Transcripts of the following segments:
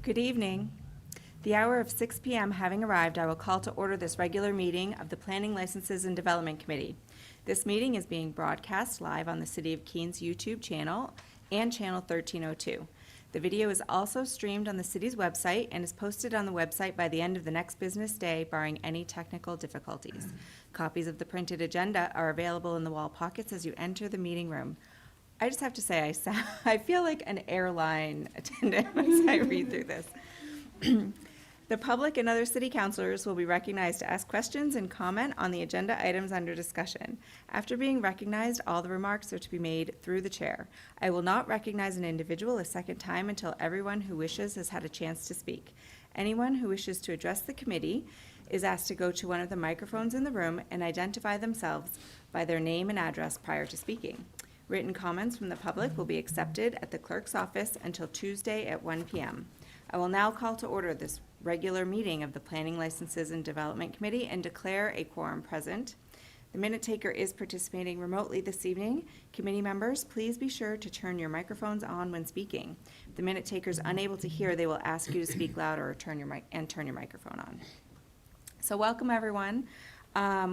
Good evening. The hour of 6 p.m. having arrived, I will call to order this regular meeting of the Planning, Licenses, and Development Committee. This meeting is being broadcast live on the City of Keene YouTube channel and channel 1302. The video is also streamed on the city's website and is posted on the website by the end of the next business day, barring any technical difficulties. Copies of the printed agenda are available in the wall pockets as you enter the meeting room. I just have to say, I feel like an airline attendant as I read through this. The public and other city councilors will be recognized to ask questions and comment on the agenda items under discussion. After being recognized, all the remarks are to be made through the chair. I will not recognize an individual a second time until everyone who wishes has had a chance to speak. Anyone who wishes to address the committee is asked to go to one of the microphones in the room and identify themselves by their name and address prior to speaking. Written comments from the public will be accepted at the clerk's office until Tuesday at 1 p.m. I will now call to order this regular meeting of the Planning, Licenses, and Development Committee and declare a quorum present. The minute taker is participating remotely this evening. Committee members, please be sure to turn your microphones on when speaking. If the minute taker is unable to hear, they will ask you to speak louder or turn your microphone on. So welcome, everyone.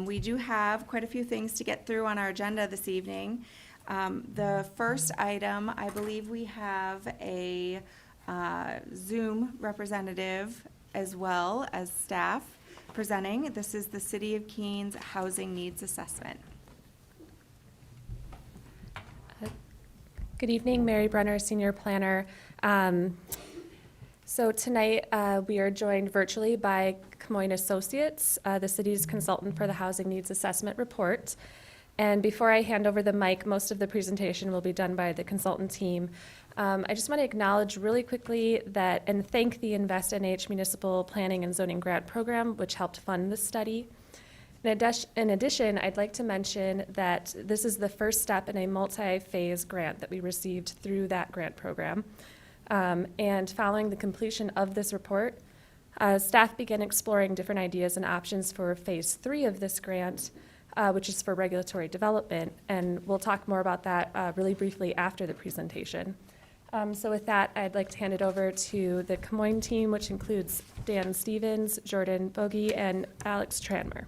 We do have quite a few things to get through on our agenda this evening. The first item, I believe we have a Zoom representative as well as staff presenting. This is the City of Keene's Housing Needs Assessment. Good evening, Mary Brenner, Senior Planner. So tonight we are joined virtually by Camoin Associates, the city's consultant for the Housing Needs Assessment Report. And before I hand over the mic, most of the presentation will be done by the consultant team. I just want to acknowledge really quickly that and thank the Invest NH Municipal Planning and Zoning Grant Program, which helped fund this study. In addition, I'd like to mention that this is the first step in a multi-phase grant that we received through that grant program. And following the completion of this report, staff began exploring different ideas and options for phase 3 of this grant, which is for regulatory development, and we'll talk more about that really briefly after the presentation. So with that, I'd like to hand it over to the Camoin team, which includes Dan Stevens, Jordan Bogie, and Alex Tranmer.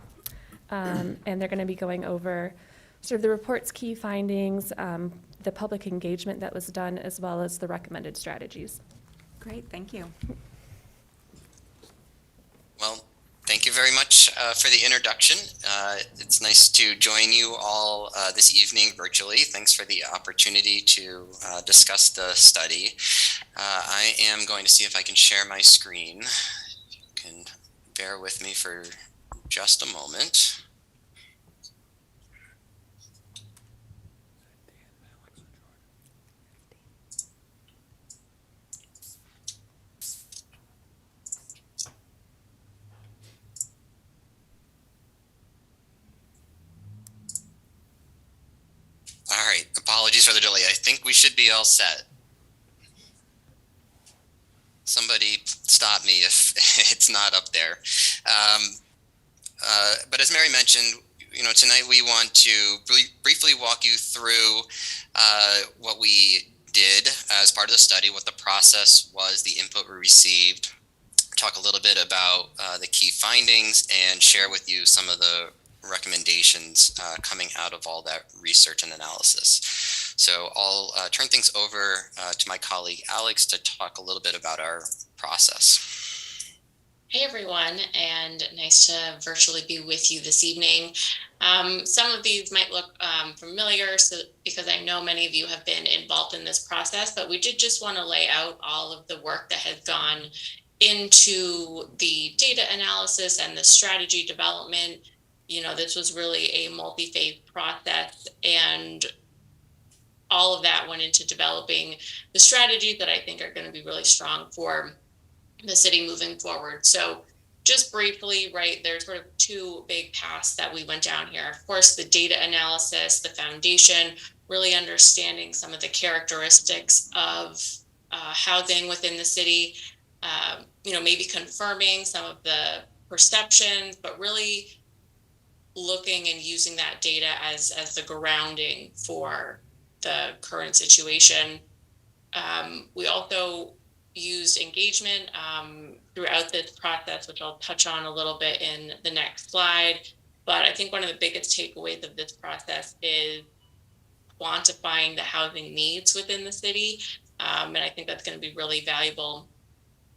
And they're going to be going over sort of the report's key findings, the public engagement that was done, as well as the recommended strategies. Great, thank you. Well, thank you very much for the introduction. It's nice to join you all this evening virtually. Thanks for the opportunity to discuss the study. I am going to see if I can share my screen. You can bear with me for just a moment. All right, apologies for the delay. I think we should be all set. Somebody stop me if it's not up there. But as Mary mentioned, tonight we want to briefly walk you through what we did as part of the study, what the process was, the input we received, talk a little bit about the key findings, and share with you some of the recommendations coming out of all that research and analysis. So I'll turn things over to my colleague Alex to talk a little bit about our process. Hey everyone, and nice to virtually be with you this evening. Some of these might look familiar because I know many of you have been involved in this process, but we did just want to lay out all of the work that has gone into the data analysis and the strategy development. This was really a multi-phase process, and all of that went into developing the strategies that I think are going to be really strong for the city moving forward. So just briefly, right, there's sort of two big paths that we went down here. Of course, the data analysis, the foundation, really understanding some of the characteristics of housing within the city, maybe confirming some of the perceptions, but really looking and using that data as the grounding for the current situation. We also used engagement throughout this process, which I'll touch on a little bit in the next slide. But I think one of the biggest takeaways of this process is quantifying the housing needs within the city. And I think that's going to be really valuable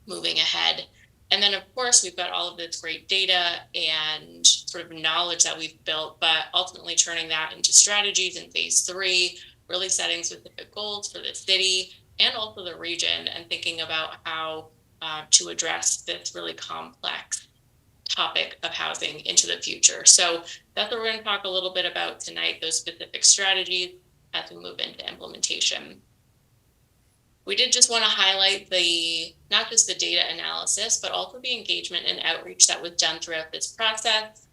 moving ahead. And then, of course, we've got all of this great data and sort of knowledge that we've built, but ultimately turning that into strategies in phase 3, really setting specific goals for the city and also the region, and thinking about how to address this really complex topic of housing into the future. So that's what we're going to talk a little bit about tonight, those specific strategies as we move into implementation. We did just want to highlight not just the data analysis, but also the engagement and outreach that was done throughout this process.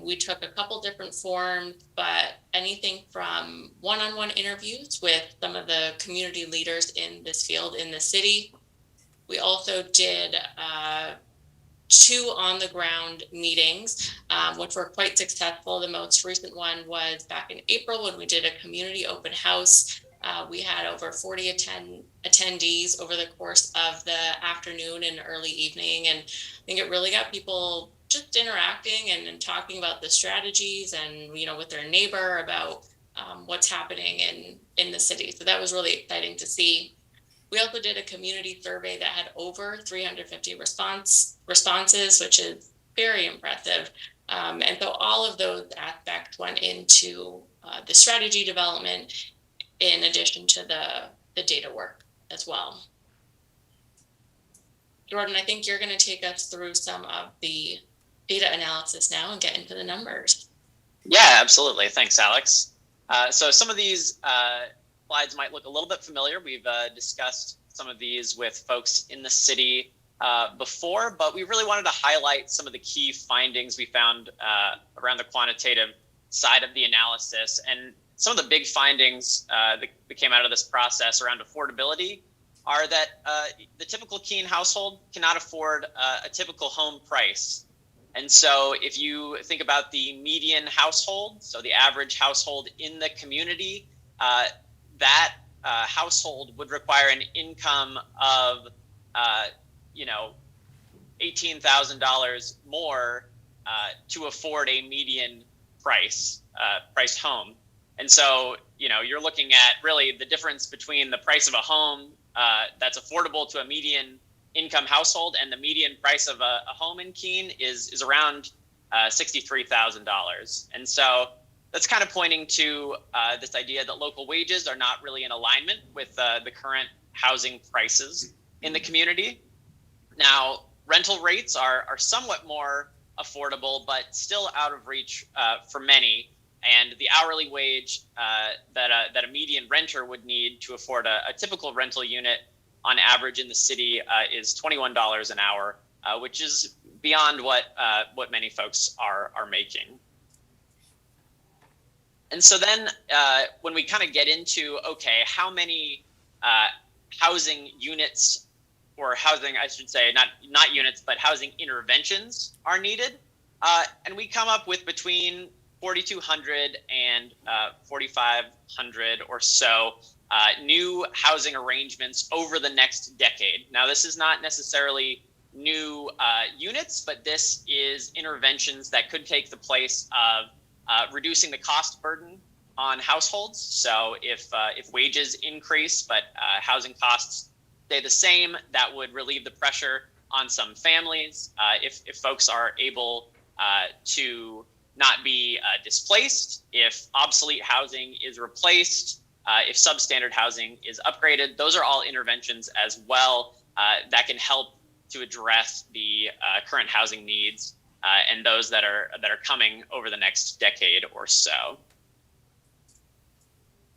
We took a couple different forms, but anything from one-on-one interviews with some of the community leaders in this field in the city. We also did 2 on-the-ground meetings, which were quite successful. The most recent one was back in April when we did a community open house. We had over 40 attendees over the course of the afternoon and early evening. And I think it really got people just interacting and talking about the strategies and, with their neighbor about what's happening in the city. So that was really exciting to see. We also did a community survey that had over 350 responses, which is very impressive. And so all of those aspects went into the strategy development in addition to the data work as well. Jordan, I think you're going to take us through some of the data analysis now and get into the numbers. Yeah, absolutely. Thanks, Alex. So some of these slides might look a little bit familiar. We've discussed some of these with folks in the city before, but we really wanted to highlight some of the key findings we found around the quantitative side of the analysis. And some of the big findings that came out of this process around affordability are that the typical Keene household cannot afford a typical home price. And so if you think about the median household, so the average household in the community, that household would require an income of, $18,000 more to afford a median priced home. And so, you're looking at really the difference between the price of a home that's affordable to a median income household and the median price of a home in Keene is around $63,000. And so that's kind of pointing to this idea that local wages are not really in alignment with the current housing prices in the community. Now, rental rates are somewhat more affordable, but still out of reach for many. And the hourly wage that a median renter would need to afford a typical rental unit on average in the city is $21 an hour, which is beyond what many folks are making. And so then when we kind of get into, okay, how many housing units or housing, I should say, not units, but housing interventions are needed. And we come up with between 4,200 and 4,500 or so new housing arrangements over the next decade. Now, this is not necessarily new units, but this is interventions that could take the place of reducing the cost burden on households. So if wages increase, but housing costs stay the same, that would relieve the pressure on some families. If folks are able to not be displaced, if obsolete housing is replaced, if substandard housing is upgraded, those are all interventions as well that can help to address the current housing needs and those that are coming over the next decade or so.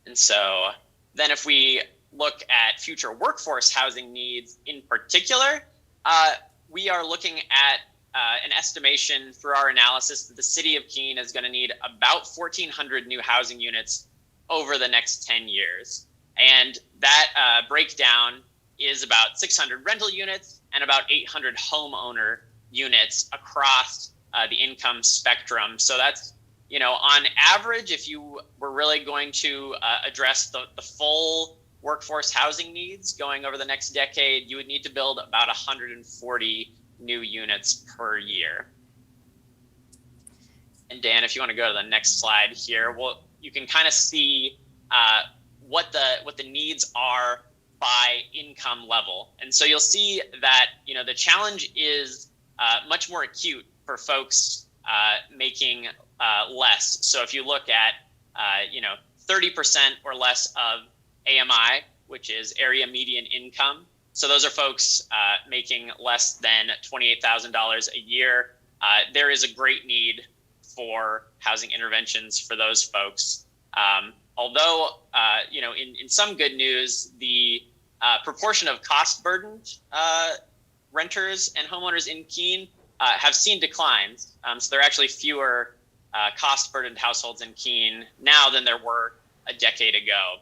And so then if we look at future workforce housing needs in particular, we are looking at an estimation through our analysis that the city of Keene is going to need about 1,400 new housing units over the next 10 years. And that breakdown is about 600 rental units and about 800 homeowner units across the income spectrum. So that's, on average, if you were really going to address the full workforce housing needs going over the next decade, you would need to build about 140 new units per year. And Dan, if you want to go to the next slide here, well, you can kind of see what the needs are by income level. And so you'll see that, you know, the challenge is much more acute for folks making less. So if you look at, 30% or less of AMI, which is area median income. So those are folks making less than $28,000 a year. There is a great need for housing interventions for those folks. Although, in some good news, the proportion of cost-burdened renters and homeowners in Keene have seen declines. So there are actually fewer cost-burdened households in Keene now than there were a decade ago.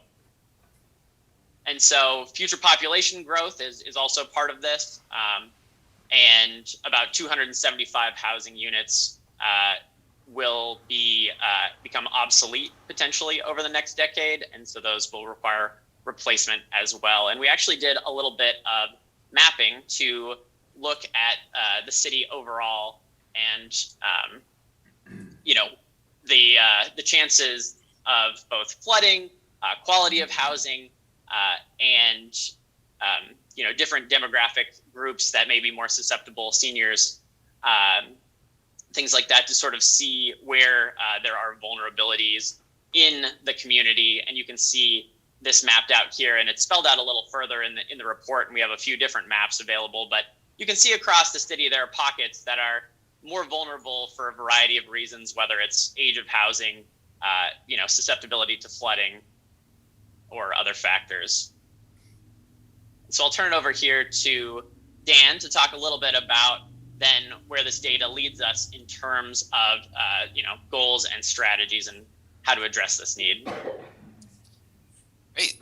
And so future population growth is also part of this. And about 275 housing units will become obsolete potentially over the next decade. And so those will require replacement as well. And we actually did a little bit of mapping to look at the city overall and, the chances of both flooding, quality of housing, and different demographic groups that may be more susceptible, seniors, things like that, to sort of see where there are vulnerabilities in the community. And you can see this mapped out here, and it's spelled out a little further in the report, and we have a few different maps available, but you can see across the city there are pockets that are more vulnerable for a variety of reasons, whether it's age of housing, susceptibility to flooding, or other factors. So I'll turn it over here to Dan to talk a little bit about then where this data leads us in terms of goals and strategies and how to address this need. Great.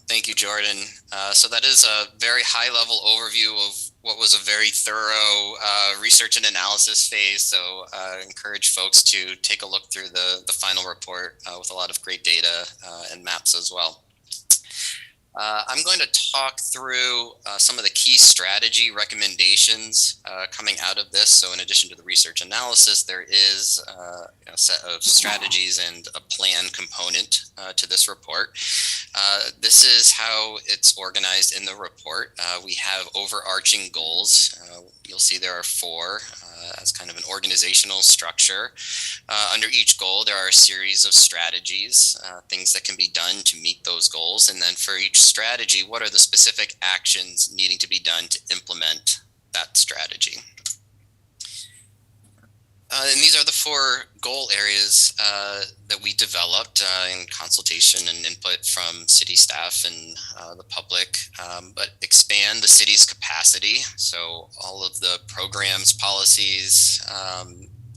Thank you, Jordan. So that is a very high-level overview of what was a very thorough research and analysis phase. So I encourage folks to take a look through the final report with a lot of great data and maps as well. I'm going to talk through some of the key strategy recommendations coming out of this. So in addition to the research analysis, there is a set of strategies and a plan component to this report. This is how it's organized in the report. We have overarching goals. You'll see there are 4 as kind of an organizational structure. Under each goal, there are a series of strategies, things that can be done to meet those goals. And then for each strategy, what are the specific actions needing to be done to implement that strategy? And these are the 4 goal areas that we developed in consultation and input from city staff and the public, but expand the city's capacity. So all of the programs, policies,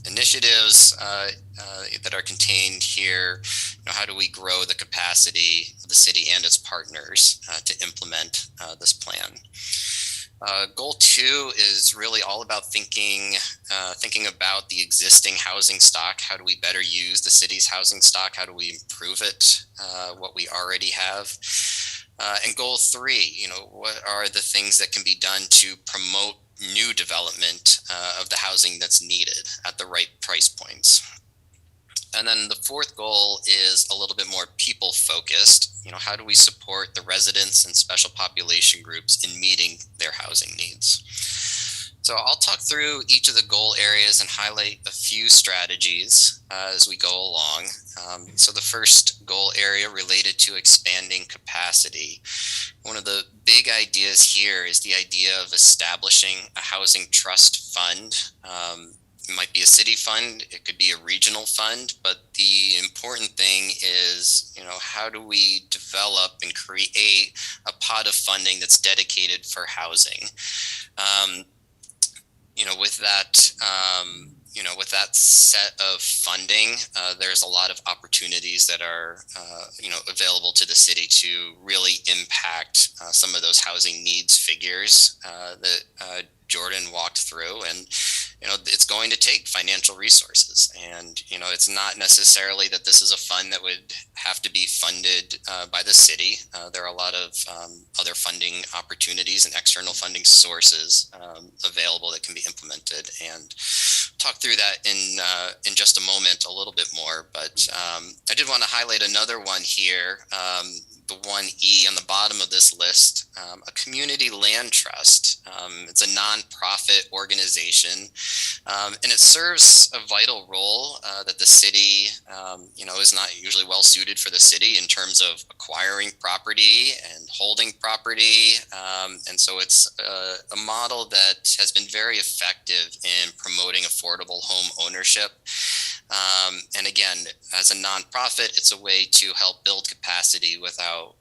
initiatives that are contained here, how do we grow the capacity of the city and its partners to implement this plan? Goal 2 is really all about thinking about the existing housing stock. How do we better use the city's housing stock? How do we improve it, what we already have? And goal 3, what are the things that can be done to promote new development of the housing that's needed at the right price points? And then the 4th goal is a little bit more people focused. How do we support the residents and special population groups in meeting their housing needs? So I'll talk through each of the goal areas and highlight a few strategies as we go along. So the first goal area related to expanding capacity. One of the big ideas here is the idea of establishing a housing trust fund. It might be a city fund, it could be a regional fund, but the important thing is, how do we develop and create a pot of funding that's dedicated for housing? With that set of funding, there's a lot of opportunities that are, available to the city to really impact some of those housing needs figures that Jordan walked through. And it's going to take financial resources. And, it's not necessarily that this is a fund that would have to be funded by the city. There are a lot of other funding opportunities and external funding sources available that can be implemented. And talk through that in just a moment a little bit more. But I did want to highlight another one here. The 1E on the bottom of this list, a community land trust. It's a nonprofit organization, and it serves a vital role that the city, is not usually well suited for the city in terms of acquiring property and holding property. And so it's a model that has been very effective in promoting affordable home ownership. And again, as a nonprofit, it's a way to help build capacity without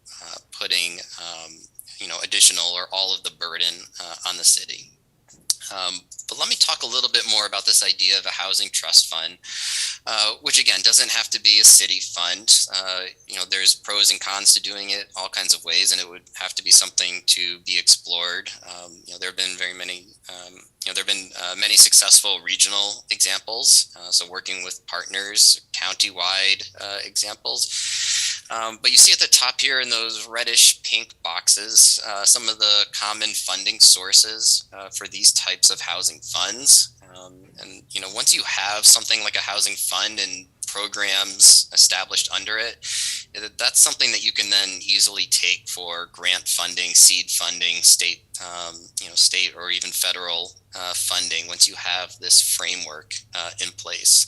putting, additional or all of the burden on the city. But let me talk a little bit more about this idea of a housing trust fund, which again doesn't have to be a city fund. There's pros and cons to doing it all kinds of ways, and it would have to be something to be explored. There have been many successful regional examples. So working with partners, countywide examples. But you see at the top here in those reddish pink boxes, some of the common funding sources for these types of housing funds. And once you have something like a housing fund and programs established under it, that's something that you can then easily take for grant funding, seed funding, state or even federal funding once you have this framework in place.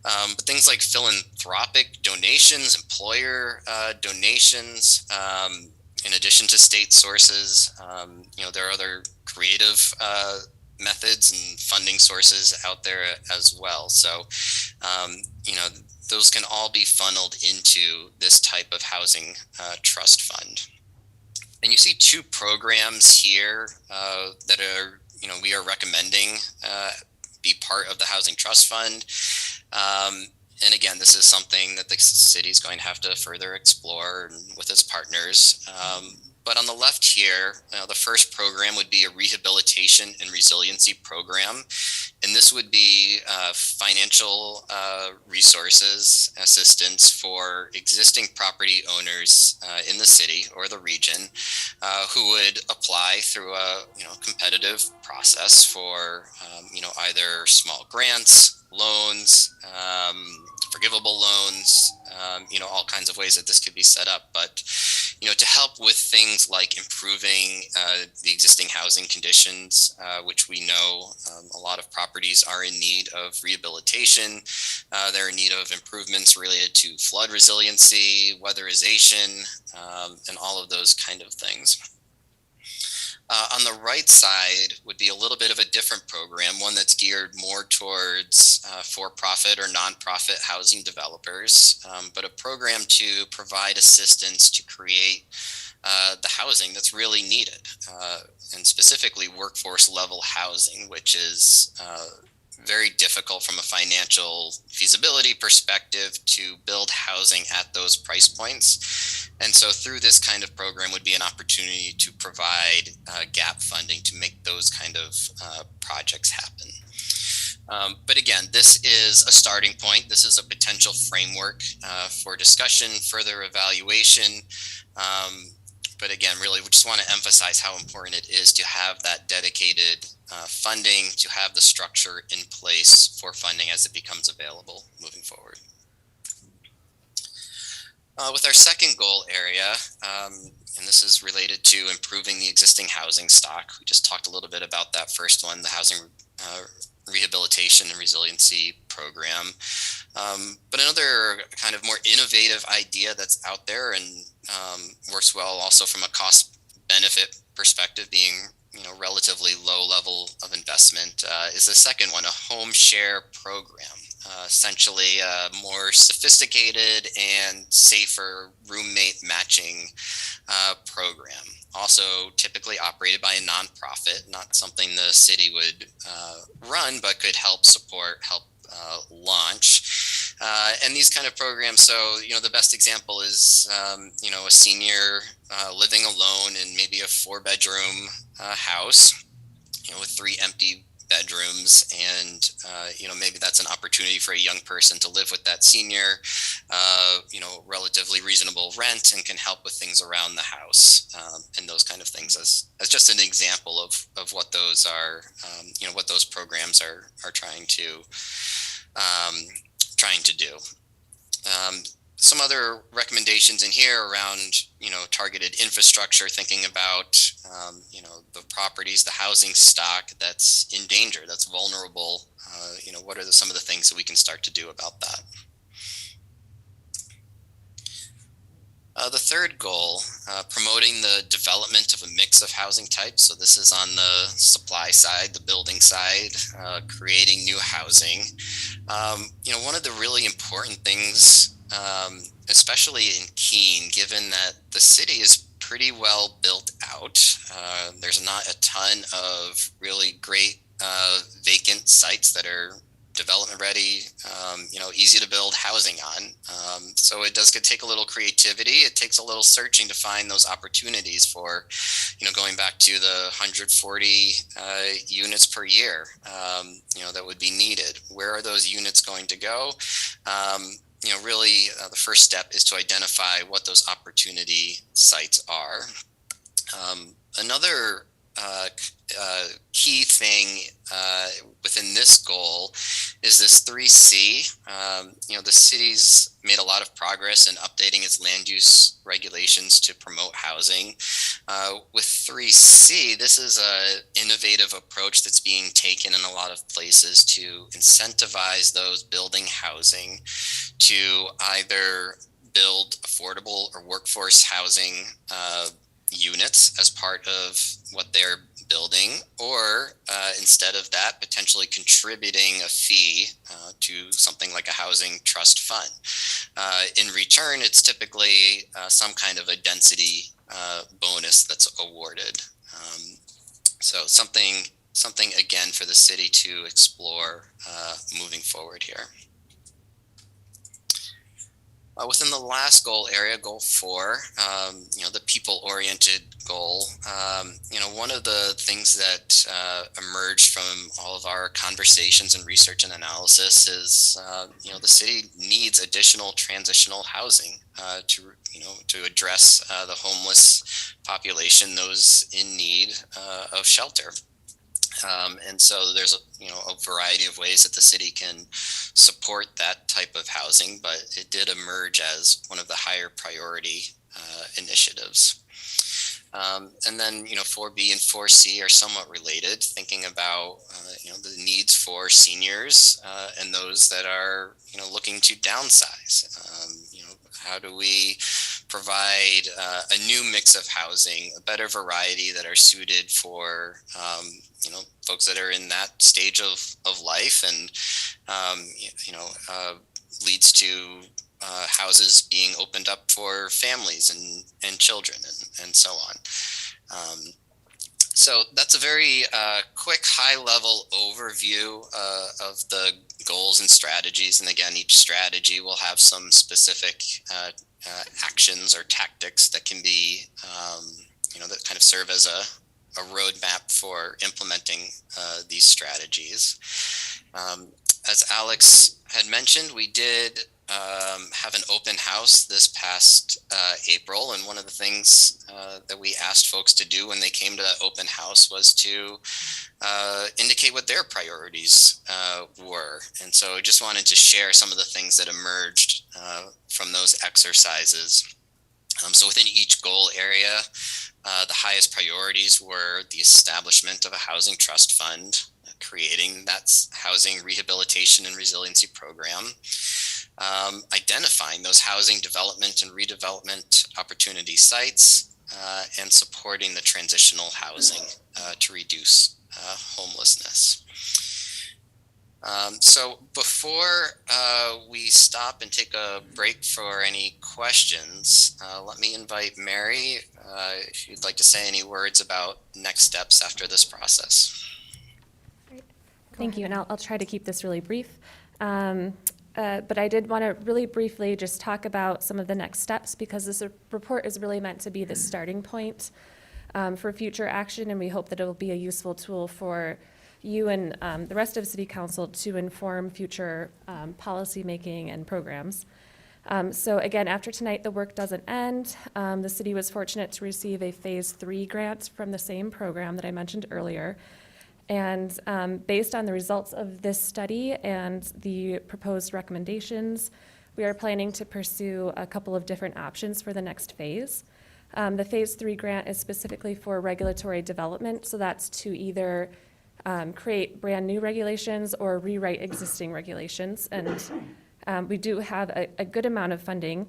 But things like philanthropic donations, employer donations, in addition to state sources, there are other creative methods and funding sources out there as well. So, those can all be funneled into this type of housing trust fund. And you see two programs here that are, we are recommending be part of the housing trust fund. And again, this is something that the city is going to have to further explore with its partners. But on the left here, the first program would be a rehabilitation and resiliency program. And this would be financial resources assistance for existing property owners in the city or the region who would apply through a competitive process for either small grants, loans, forgivable loans, all kinds of ways that this could be set up. But, to help with things like improving the existing housing conditions, which we know a lot of properties are in need of rehabilitation. They're in need of improvements related to flood resiliency, weatherization, and all of those kind of things. On the right side would be a little bit of a different program, one that's geared more towards for-profit or nonprofit housing developers, but a program to provide assistance to create the housing that's really needed, and specifically workforce level housing, which is very difficult from a financial feasibility perspective to build housing at those price points. And so through this kind of program would be an opportunity to provide gap funding to make those kind of projects happen. But again, this is a starting point. This is a potential framework for discussion, further evaluation. But again, really, we just want to emphasize how important it is to have that dedicated funding, to have the structure in place for funding as it becomes available moving forward. With our second goal area, and this is related to improving the existing housing stock. We just talked a little bit about that first one, the housing rehabilitation and resiliency program. But another kind of more innovative idea that's out there and works well also from a cost benefit perspective, being relatively low level of investment, is the second one, a home share program. Essentially a more sophisticated and safer roommate matching program. Also typically operated by a nonprofit, not something the city would run, but could help support, help launch. And these kind of programs, so, the best example is, a senior living alone in maybe a 4-bedroom house, with 3 empty bedrooms, and maybe that's an opportunity for a young person to live with that senior, relatively reasonable rent, and can help with things around the house, and those kind of things, as just an example of what those are, what those programs are trying to do. Some other recommendations in here around, targeted infrastructure, thinking about, the properties, the housing stock that's in danger, that's vulnerable. What are some of the things that we can start to do about that? The third goal, promoting the development of a mix of housing types. So this is on the supply side, the building side, creating new housing. One of the really important things, especially in Keene, given that the city is pretty well built out, there's not a ton of really great vacant sites that are development ready, easy to build housing on. So it does take a little creativity. It takes a little searching to find those opportunities for, going back to the 140 units per year, that would be needed. Where are those units going to go? Really, the first step is to identify what those opportunity sites are. Another key thing within this goal is this 3C. The city's made a lot of progress in updating its land use regulations to promote housing. With 3C, this is an innovative approach that's being taken in a lot of places to incentivize those building housing to either build affordable or workforce housing units as part of what they're building, or instead of that, potentially contributing a fee to something like a housing trust fund. In return, it's typically some kind of a density bonus that's awarded. So something again for the city to explore moving forward here. Within the last goal area, goal 4, the people-oriented goal, one of the things that emerged from all of our conversations and research and analysis is, the city needs additional transitional housing to address the homeless population, those in need of shelter. And so there's a variety of ways that the city can support that type of housing, but it did emerge as one of the higher priority initiatives. And then 4B and 4C are somewhat related, thinking about the needs for seniors and those that are looking to downsize. How do we provide a new mix of housing, a better variety that are suited for folks that are in that stage of life, and leads to houses being opened up for families and children and so on. So that's a very quick high-level overview of the goals and strategies. And again, each strategy will have some specific actions or tactics that can be, that kind of serve as a roadmap for implementing these strategies. As Alex had mentioned, we did have an open house this past April, and one of the things that we asked folks to do when they came to that open house was to indicate what their priorities were. And so I just wanted to share some of the things that emerged from those exercises. So within each goal area, the highest priorities were the establishment of a housing trust fund, creating that housing rehabilitation and resiliency program, identifying those housing development and redevelopment opportunity sites, and supporting the transitional housing to reduce homelessness. So before we stop and take a break for any questions, let me invite Mary, if you'd like to say any words about next steps after this process. Great. Thank you, and I'll try to keep this really brief. But I did want to really briefly just talk about some of the next steps, because this report is really meant to be the starting point for future action, and we hope that it will be a useful tool for you and the rest of City Council to inform future policy making and programs. So again, after tonight, the work doesn't end. The city was fortunate to receive a Phase 3 grant from the same program that I mentioned earlier. And based on the results of this study and the proposed recommendations, we are planning to pursue a couple of different options for the next phase. The Phase 3 grant is specifically for regulatory development, so that's to either create brand new regulations or rewrite existing regulations. And we do have a good amount of funding,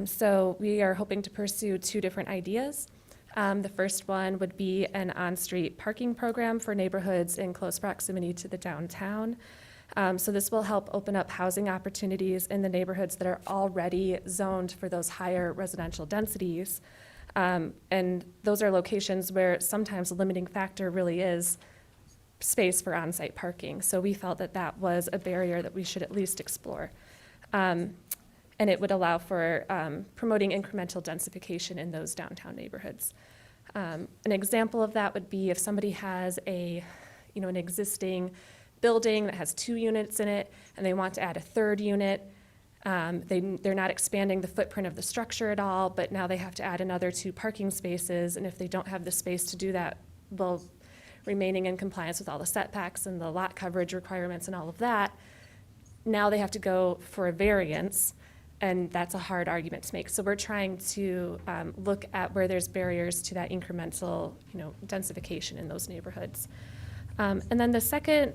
so we are hoping to pursue two different ideas. The first one would be an on-street parking program for neighborhoods in close proximity to the downtown. So this will help open up housing opportunities in the neighborhoods that are already zoned for those higher residential densities. And those are locations where sometimes the limiting factor really is space for on-site parking. So we felt that that was a barrier that we should at least explore. And it would allow for promoting incremental densification in those downtown neighborhoods. An example of that would be if somebody has an existing building that has 2 units in it and they want to add a third unit. They're not expanding the footprint of the structure at all, but now they have to add another 2 parking spaces. And if they don't have the space to do that, well, remaining in compliance with all the setbacks and the lot coverage requirements and all of that, now they have to go for a variance, and that's a hard argument to make. So we're trying to look at where there's barriers to that incremental, densification in those neighborhoods. And then the second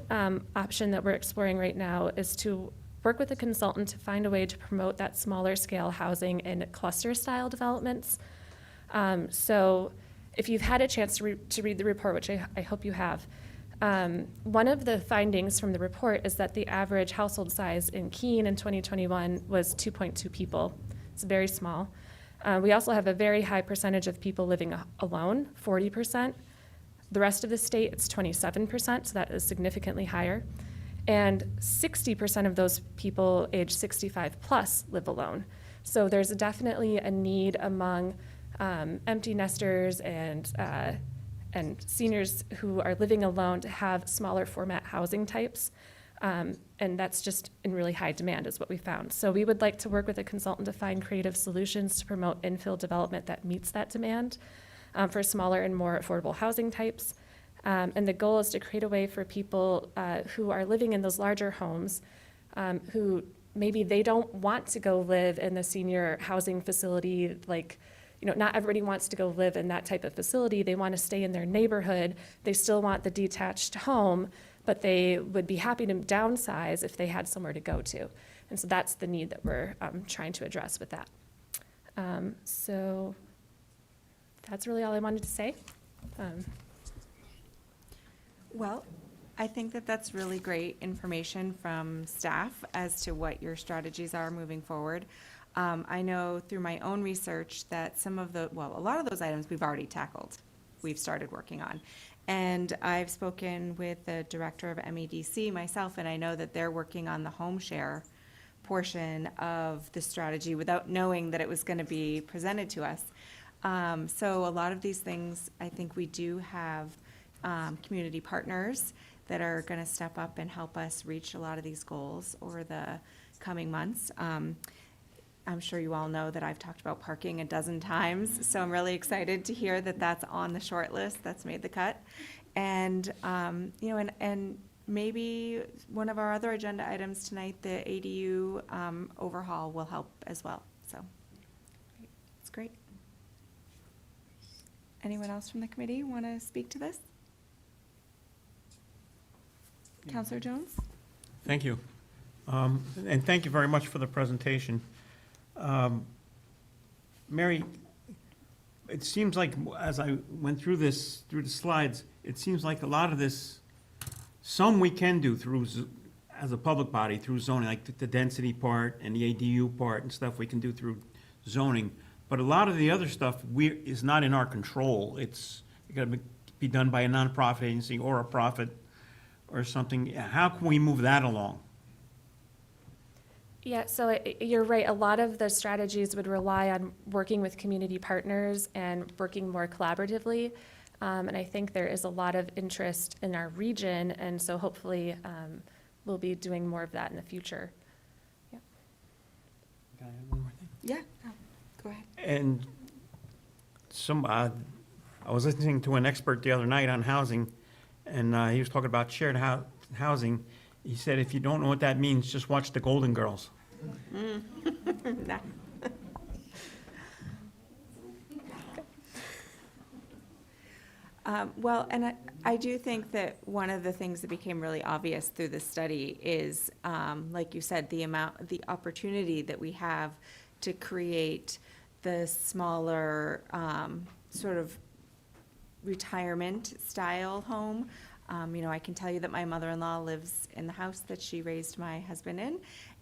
option that we're exploring right now is to work with a consultant to find a way to promote that smaller scale housing in cluster style developments. So if you've had a chance to read the report, which I hope you have, one of the findings from the report is that the average household size in Keene in 2021 was 2.2 people. It's very small. We also have a very high percentage of people living alone, 40%. The rest of the state, it's 27%, so that is significantly higher. And 60% of those people age 65 plus live alone. So there's definitely a need among empty nesters and seniors who are living alone to have smaller format housing types. And that's just in really high demand is what we found. So we would like to work with a consultant to find creative solutions to promote infill development that meets that demand for smaller and more affordable housing types. And the goal is to create a way for people who are living in those larger homes who maybe they don't want to go live in the senior housing facility. Like, not everybody wants to go live in that type of facility. They want to stay in their neighborhood. They still want the detached home, but they would be happy to downsize if they had somewhere to go to. And so that's the need that we're trying to address with that. So that's really all I wanted to say. Well, I think that that's really great information from staff as to what your strategies are moving forward. I know through my own research that a lot of those items we've already tackled, we've started working on. And I've spoken with the director of MEDC myself, and I know that they're working on the home share portion of the strategy without knowing that it was going to be presented to us. So a lot of these things, I think we do have community partners that are going to step up and help us reach a lot of these goals over the coming months. I'm sure you all know that I've talked about parking a dozen times, so I'm really excited to hear that that's on the short list, that's made the cut. And, and maybe one of our other agenda items tonight, the ADU overhaul will help as well, so it's great. Anyone else from the committee want to speak to this? Councilor Jones? Thank you. And thank you very much for the presentation. Mary, it seems like as I went through the slides, it seems like a lot of this, some we can do as a public body through zoning, like the density part and the ADU part and stuff we can do through zoning. But a lot of the other stuff is not in our control. It's got to be done by a nonprofit agency or a profit or something. How can we move that along? Yeah, so you're right. A lot of the strategies would rely on working with community partners and working more collaboratively. And I think there is a lot of interest in our region, and so hopefully we'll be doing more of that in the future. Can I add one more thing? Yeah, no, go ahead. And I was listening to an expert the other night on housing, and he was talking about shared housing. He said, if you don't know what that means, just watch The Golden Girls. Nah. Well, and I do think that one of the things that became really obvious through this study is, like you said, the opportunity that we have to create the smaller, sort of retirement-style home. I can tell you that my mother-in-law lives in the house that she raised my husband in,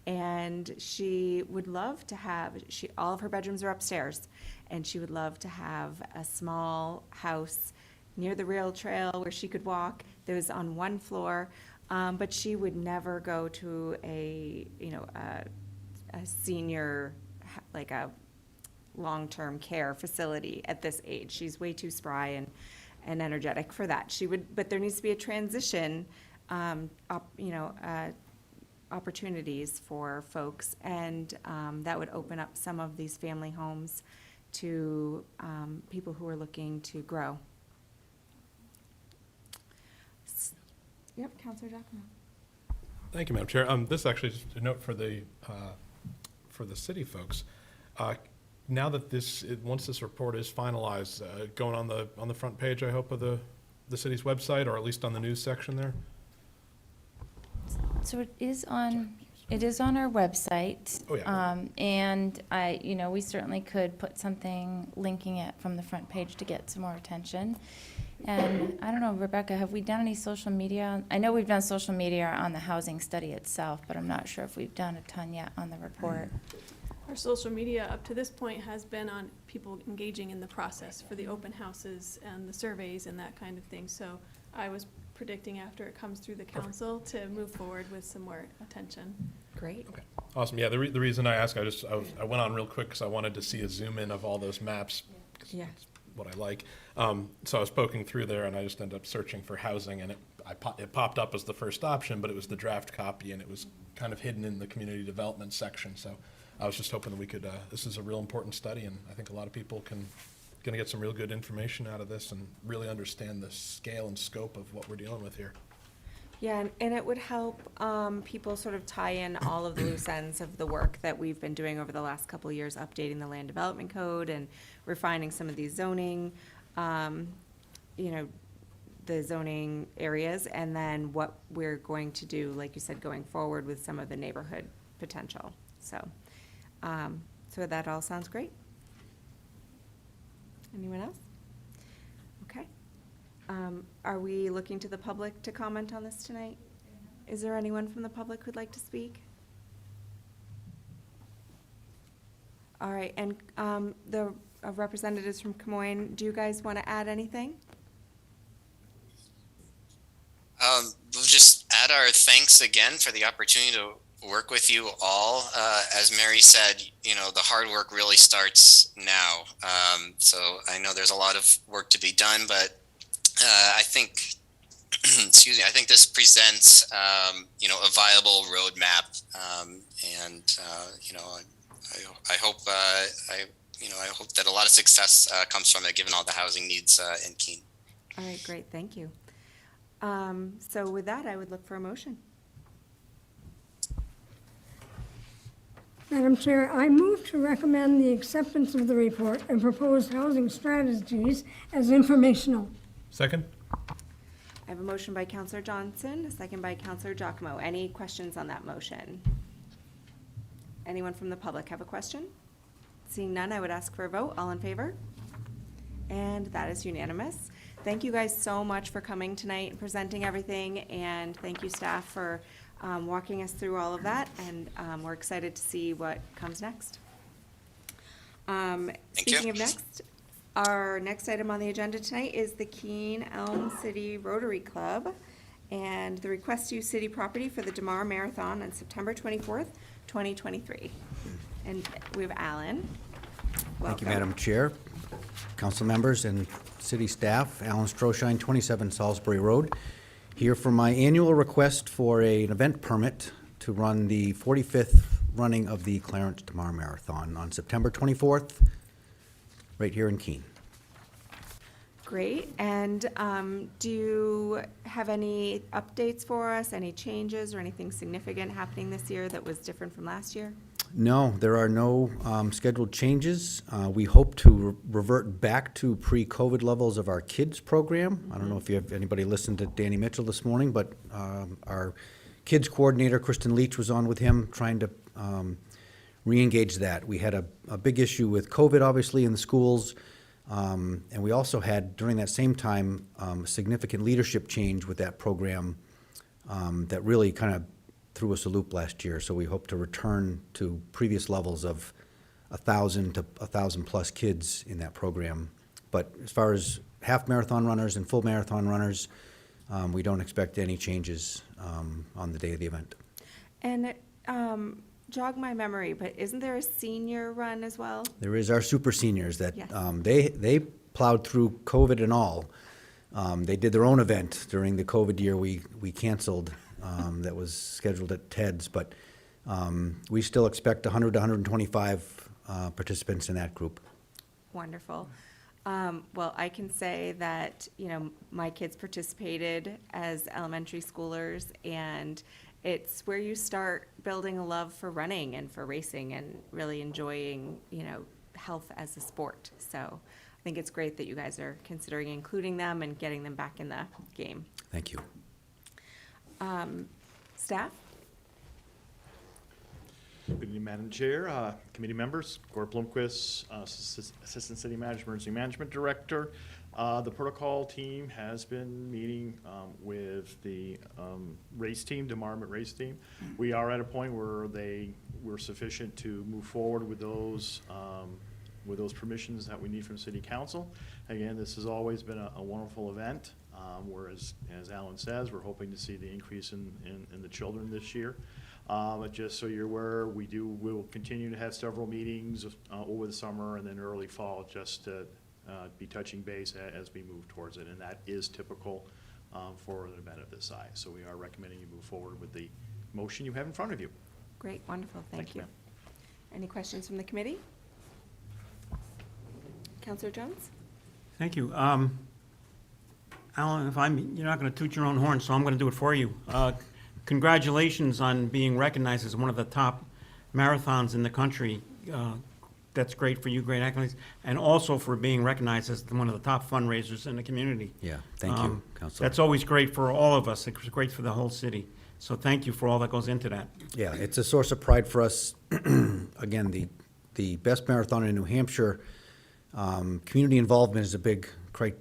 and she would love to have, all of her bedrooms are upstairs, and she would love to have a small house near the rail trail where she could walk. That was on one floor, but she would never go to a senior, like a long-term care facility at this age. She's way too spry and energetic for that. But there needs to be a transition, opportunities for folks, and that would open up some of these family homes to people who are looking to grow. Yep, Counselor Giacomo. Thank you, Madam Chair. This actually is a note for the city folks. Now that once this report is finalized, going on the front page, I hope, of the city's website, or at least on the news section there. So it is on our website. Oh, yeah. And we certainly could put something linking it from the front page to get some more attention. And I don't know, Rebecca, have we done any social media? I know we've done social media on the housing study itself, but I'm not sure if we've done a ton yet on the report. Our social media up to this point has been on people engaging in the process for the open houses and the surveys and that kind of thing. So I was predicting after it comes through the council to move forward with some more attention. Great. Okay. Awesome. Yeah, the reason I asked, I went on real quick because I wanted to see a zoom in of all those maps. Yeah. That's what I like. So I was poking through there, and I just ended up searching for housing, and it popped up as the first option, but it was the draft copy, and it was kind of hidden in the community development section. So I was just hoping that we could, this is a real important study, and I think a lot of people going to get some real good information out of this and really understand the scale and scope of what we're dealing with here. Yeah, and it would help people sort of tie in all of the loose ends of the work that we've been doing over the last couple of years, updating the land development code and refining some of these zoning, the zoning areas, and then what we're going to do, like you said, going forward with some of the neighborhood potential. So that all sounds great. Anyone else? Okay. Are we looking to the public to comment on this tonight? Is there anyone from the public who'd like to speak? All right, and the representatives from Des Moines, do you guys want to add anything? We'll just add our thanks again for the opportunity to work with you all. As Mary said, the hard work really starts now. So I know there's a lot of work to be done, but I think, excuse me, I think this presents, a viable roadmap, and I hope I hope that a lot of success comes from it, given all the housing needs in Keene. All right, great, thank you. So with that, I would look for a motion. Madam Chair, I move to recommend the acceptance of the report and proposed housing strategies as informational. Second? I have a motion by Counselor Johnson, a second by Counselor Giacomo. Any questions on that motion? Anyone from the public have a question? Seeing none, I would ask for a vote. All in favor? And that is unanimous. Thank you guys so much for coming tonight and presenting everything, and thank you, staff, for walking us through all of that, and we're excited to see what comes next. Speaking of next, our next item on the agenda tonight is the Keene Elm City Rotary Club and the request to use city property for the DeMar Marathon on September 24th, 2023. And we have Alan. Thank you, Welcome. Madam Chair, council members, and city staff, Alan Stroshine, 27 Salisbury Road, here for my annual request for an event permit to run the 45th running of the Clarence Tamar Marathon on September 24th, right here in Keene. Great. And do you have any updates for us, any changes or anything significant happening this year that was different from last year? No, there are no scheduled changes. We hope to revert back to pre-COVID levels of our kids program. I don't know if you have anybody listened to Danny Mitchell this morning, but our kids coordinator, Kristen Leach, was on with him trying to re-engage that. We had a big issue with COVID, obviously, in the schools. And we also had, during that same time, a significant leadership change with that program that really kind of threw us a loop last year. So we hope to return to previous levels of 1,000 to 1,000 plus kids in that program. But as far as half marathon runners and full marathon runners, we don't expect any changes on the day of the event. And jog my memory, but isn't there a senior run as well? There is our super seniors that Yes. they plowed through COVID and all. They did their own event during the COVID year we canceled that was scheduled at TED's, but we still expect 100 to 125 participants in that group. Wonderful. Well, I can say that, my kids participated as elementary schoolers, and it's where you start building a love for running and for racing and really enjoying, health as a sport. So I think it's great that you guys are considering including them and getting them back in the game. Thank you. Staff? Good evening, Madam Chair, committee members, Gord Blomquist, Assistant City Manager, Emergency Management Director. The protocol team has been meeting with the race team, Demarment race team. We are at a point where they were sufficient to move forward with those permissions that we need from City Council. Again, this has always been a wonderful event. Whereas, as Alan says, we're hoping to see the increase in the children this year. But just so you're aware, we will continue to have several meetings over the summer and then early fall, just to be touching base as we move towards it. And that is typical for an event of this size. So we are recommending you move forward with the motion you have in front of you. Great, wonderful, thank you. ma'am. Any questions from the committee? Counselor Jones? Thank you. Alan, you're not going to toot your own horn, so I'm going to do it for you. Congratulations on being recognized as one of the top marathons in the country. That's great for you, great accolades, and also for being recognized as one of the top fundraisers in the community. Yeah, thank you, Councilor. That's always great for all of us. It's great for the whole city. So thank you for all that goes into that. Yeah, it's a source of pride for us. Again, the best marathon in New Hampshire, community involvement is a big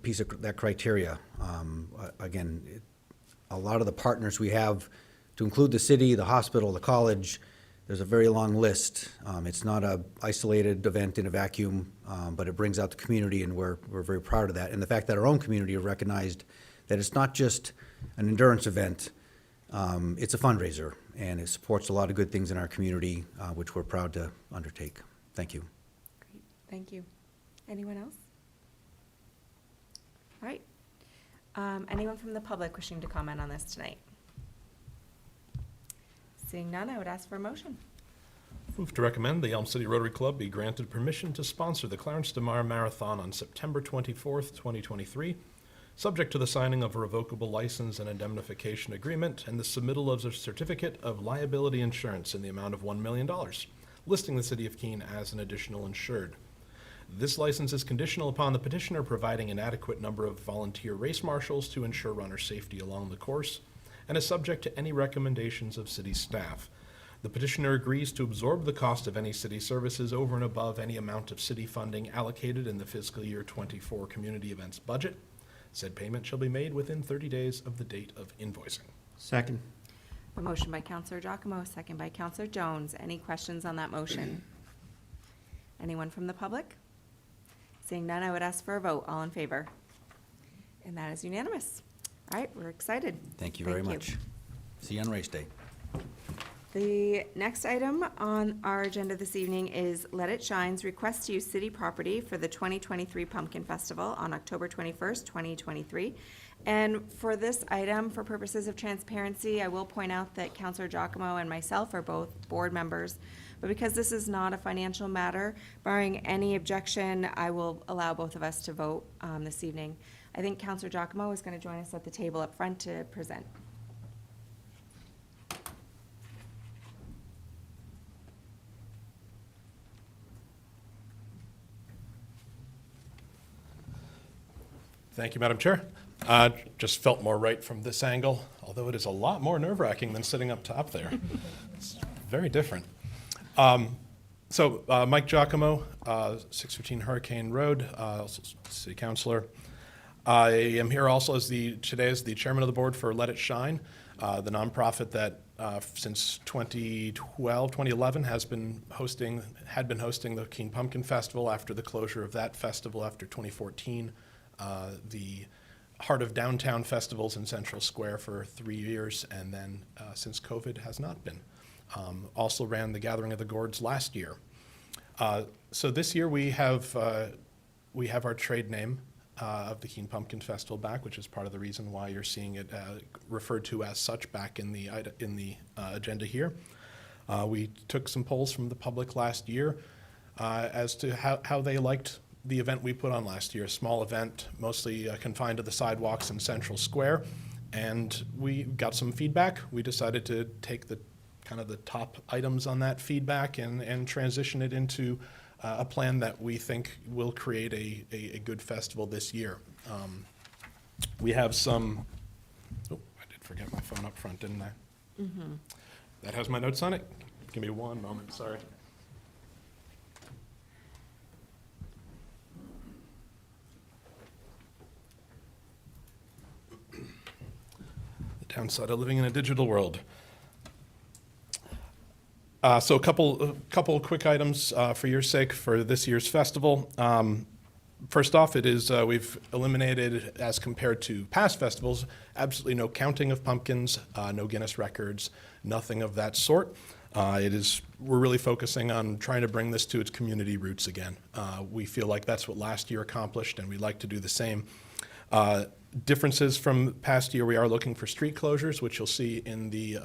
piece of that criteria. Again, a lot of the partners we have, to include the city, the hospital, the college, there's a very long list. It's not a isolated event in a vacuum, but it brings out the community, and we're very proud of that. And the fact that our own community have recognized that it's not just an endurance event, it's a fundraiser, and it supports a lot of good things in our community, which we're proud to undertake. Thank you. Great, thank you. Anyone else? All right. Anyone from the public wishing to comment on this tonight? Seeing none, I would ask for a motion. Move to recommend the Elm City Rotary Club be granted permission to sponsor the Clarence Tamar Marathon on September 24th, 2023, subject to the signing of a revocable license and indemnification agreement and the submittal of a certificate of liability insurance in the amount of $1 million, listing the City of Keene as an additional insured. This license is conditional upon the petitioner providing an adequate number of volunteer race marshals to ensure runner safety along the course, and is subject to any recommendations of city staff. The petitioner agrees to absorb the cost of any city services over and above any amount of city funding allocated in the fiscal year 24 community events budget. Said payment shall be made within 30 days of the date of invoicing. Second. A motion by Counselor Giacomo, second by Counselor Jones. Any questions on that motion? Anyone from the public? Seeing none, I would ask for a vote. All in favor? And that is unanimous. All right, we're excited. Thank you very much. See you on race day. The next item on our agenda this evening is Let It Shine's request to use city property for the 2023 Pumpkin Festival on October 21st, 2023. And for this item, for purposes of transparency, I will point out that Counselor Giacomo and myself are both board members. But because this is not a financial matter, barring any objection, I will allow both of us to vote this evening. I think Counselor Giacomo is going to join us at the table up front to present. Thank you, Madam Chair. Just felt more right from this angle, although it is a lot more nerve-wracking than sitting up top there. It's very different. Mike Giacomo, 615 Hurricane Road, City Councilor. I am here also today as the chairman of the board for Let It Shine, the nonprofit that since 2011 had been hosting the Keene Pumpkin Festival after the closure of that festival after 2014. The Heart of Downtown festivals in Central Square for 3 years, and then since COVID has not been. Also ran the Gathering of the Gourds last year. So this year we have our trade name of the Keene Pumpkin Festival back, which is part of the reason why you're seeing it referred to as such back in the agenda here. We took some polls from the public last year as to how they liked the event we put on last year, a small event, mostly confined to the sidewalks in Central Square, and we got some feedback. We decided to take the top items on that feedback and transition it into a plan that we think will create a good festival this year. We have some, I did forget my phone up front, didn't I? Mm-hmm. That has my notes on it. Give me one moment, sorry. Downside of living in a digital world. So a couple quick items for your sake for this year's festival. First off, it is we've eliminated, as compared to past festivals, absolutely no counting of pumpkins, no Guinness records, nothing of that sort. We're really focusing on trying to bring this to its community roots again. We feel like that's what last year accomplished, and we'd like to do the same. Differences from past year, we are looking for street closures, which you'll see in the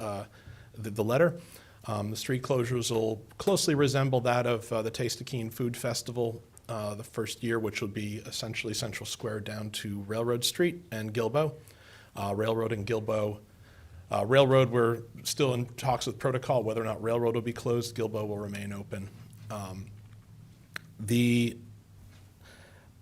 letter. The street closures will closely resemble that of the Taste of Keene Food Festival the first year, which will be essentially Central Square down to Railroad Street and Gilboa. Railroad and Gilboa. Railroad, we're still in talks with protocol whether or not Railroad will be closed. Gilboa will remain open. The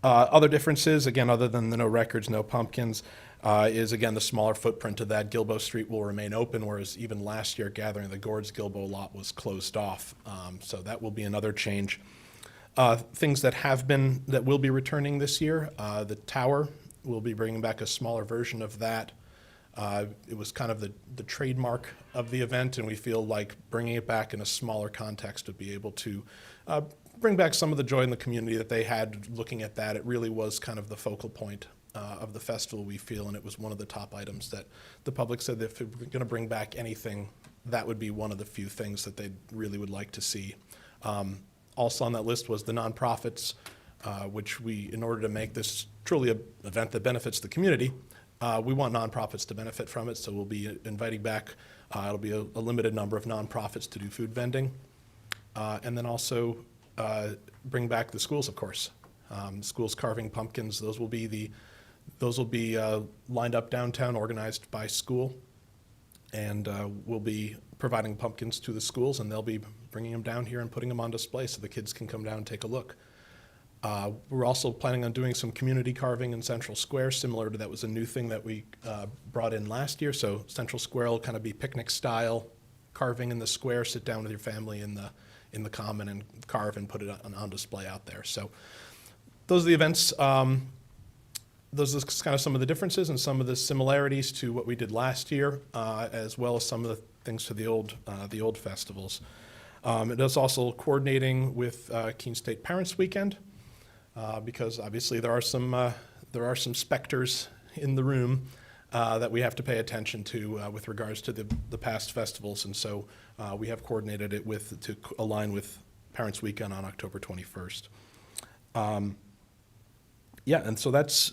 other differences, again, other than the no records, no pumpkins, is again the smaller footprint of that. Gilboa Street will remain open, whereas even last year, Gathering of the Gourds, Gilboa lot was closed off. So that will be another change. Things that will be returning this year, the tower, we'll be bringing back a smaller version of that. It was kind of the trademark of the event, and we feel like bringing it back in a smaller context would be able to bring back some of the joy in the community that they had looking at that. It really was kind of the focal point of the festival, we feel, and it was one of the top items that the public said that if we're going to bring back anything, that would be one of the few things that they really would like to see. Also on that list was the nonprofits, which we, in order to make this truly an event that benefits the community, we want nonprofits to benefit from it, so we'll be inviting back, it'll be a limited number of nonprofits to do food vending. And then also bring back the schools, of course. Schools carving pumpkins, those will be lined up downtown, organized by school, and we'll be providing pumpkins to the schools, and they'll be bringing them down here and putting them on display so the kids can come down and take a look. We're also planning on doing some community carving in Central Square, similar to that was a new thing that we brought in last year. So Central Square will kind of be picnic style carving in the square, sit down with your family in the common and carve and put it on display out there. So those are the events. Those are kind of some of the differences and some of the similarities to what we did last year, as well as some of the things to the old festivals. It is also coordinating with Keene State Parents Weekend, because obviously there are some specters in the room that we have to pay attention to with regards to the past festivals, and so we have coordinated it to align with Parents' Weekend on October 21st. Yeah, and so that's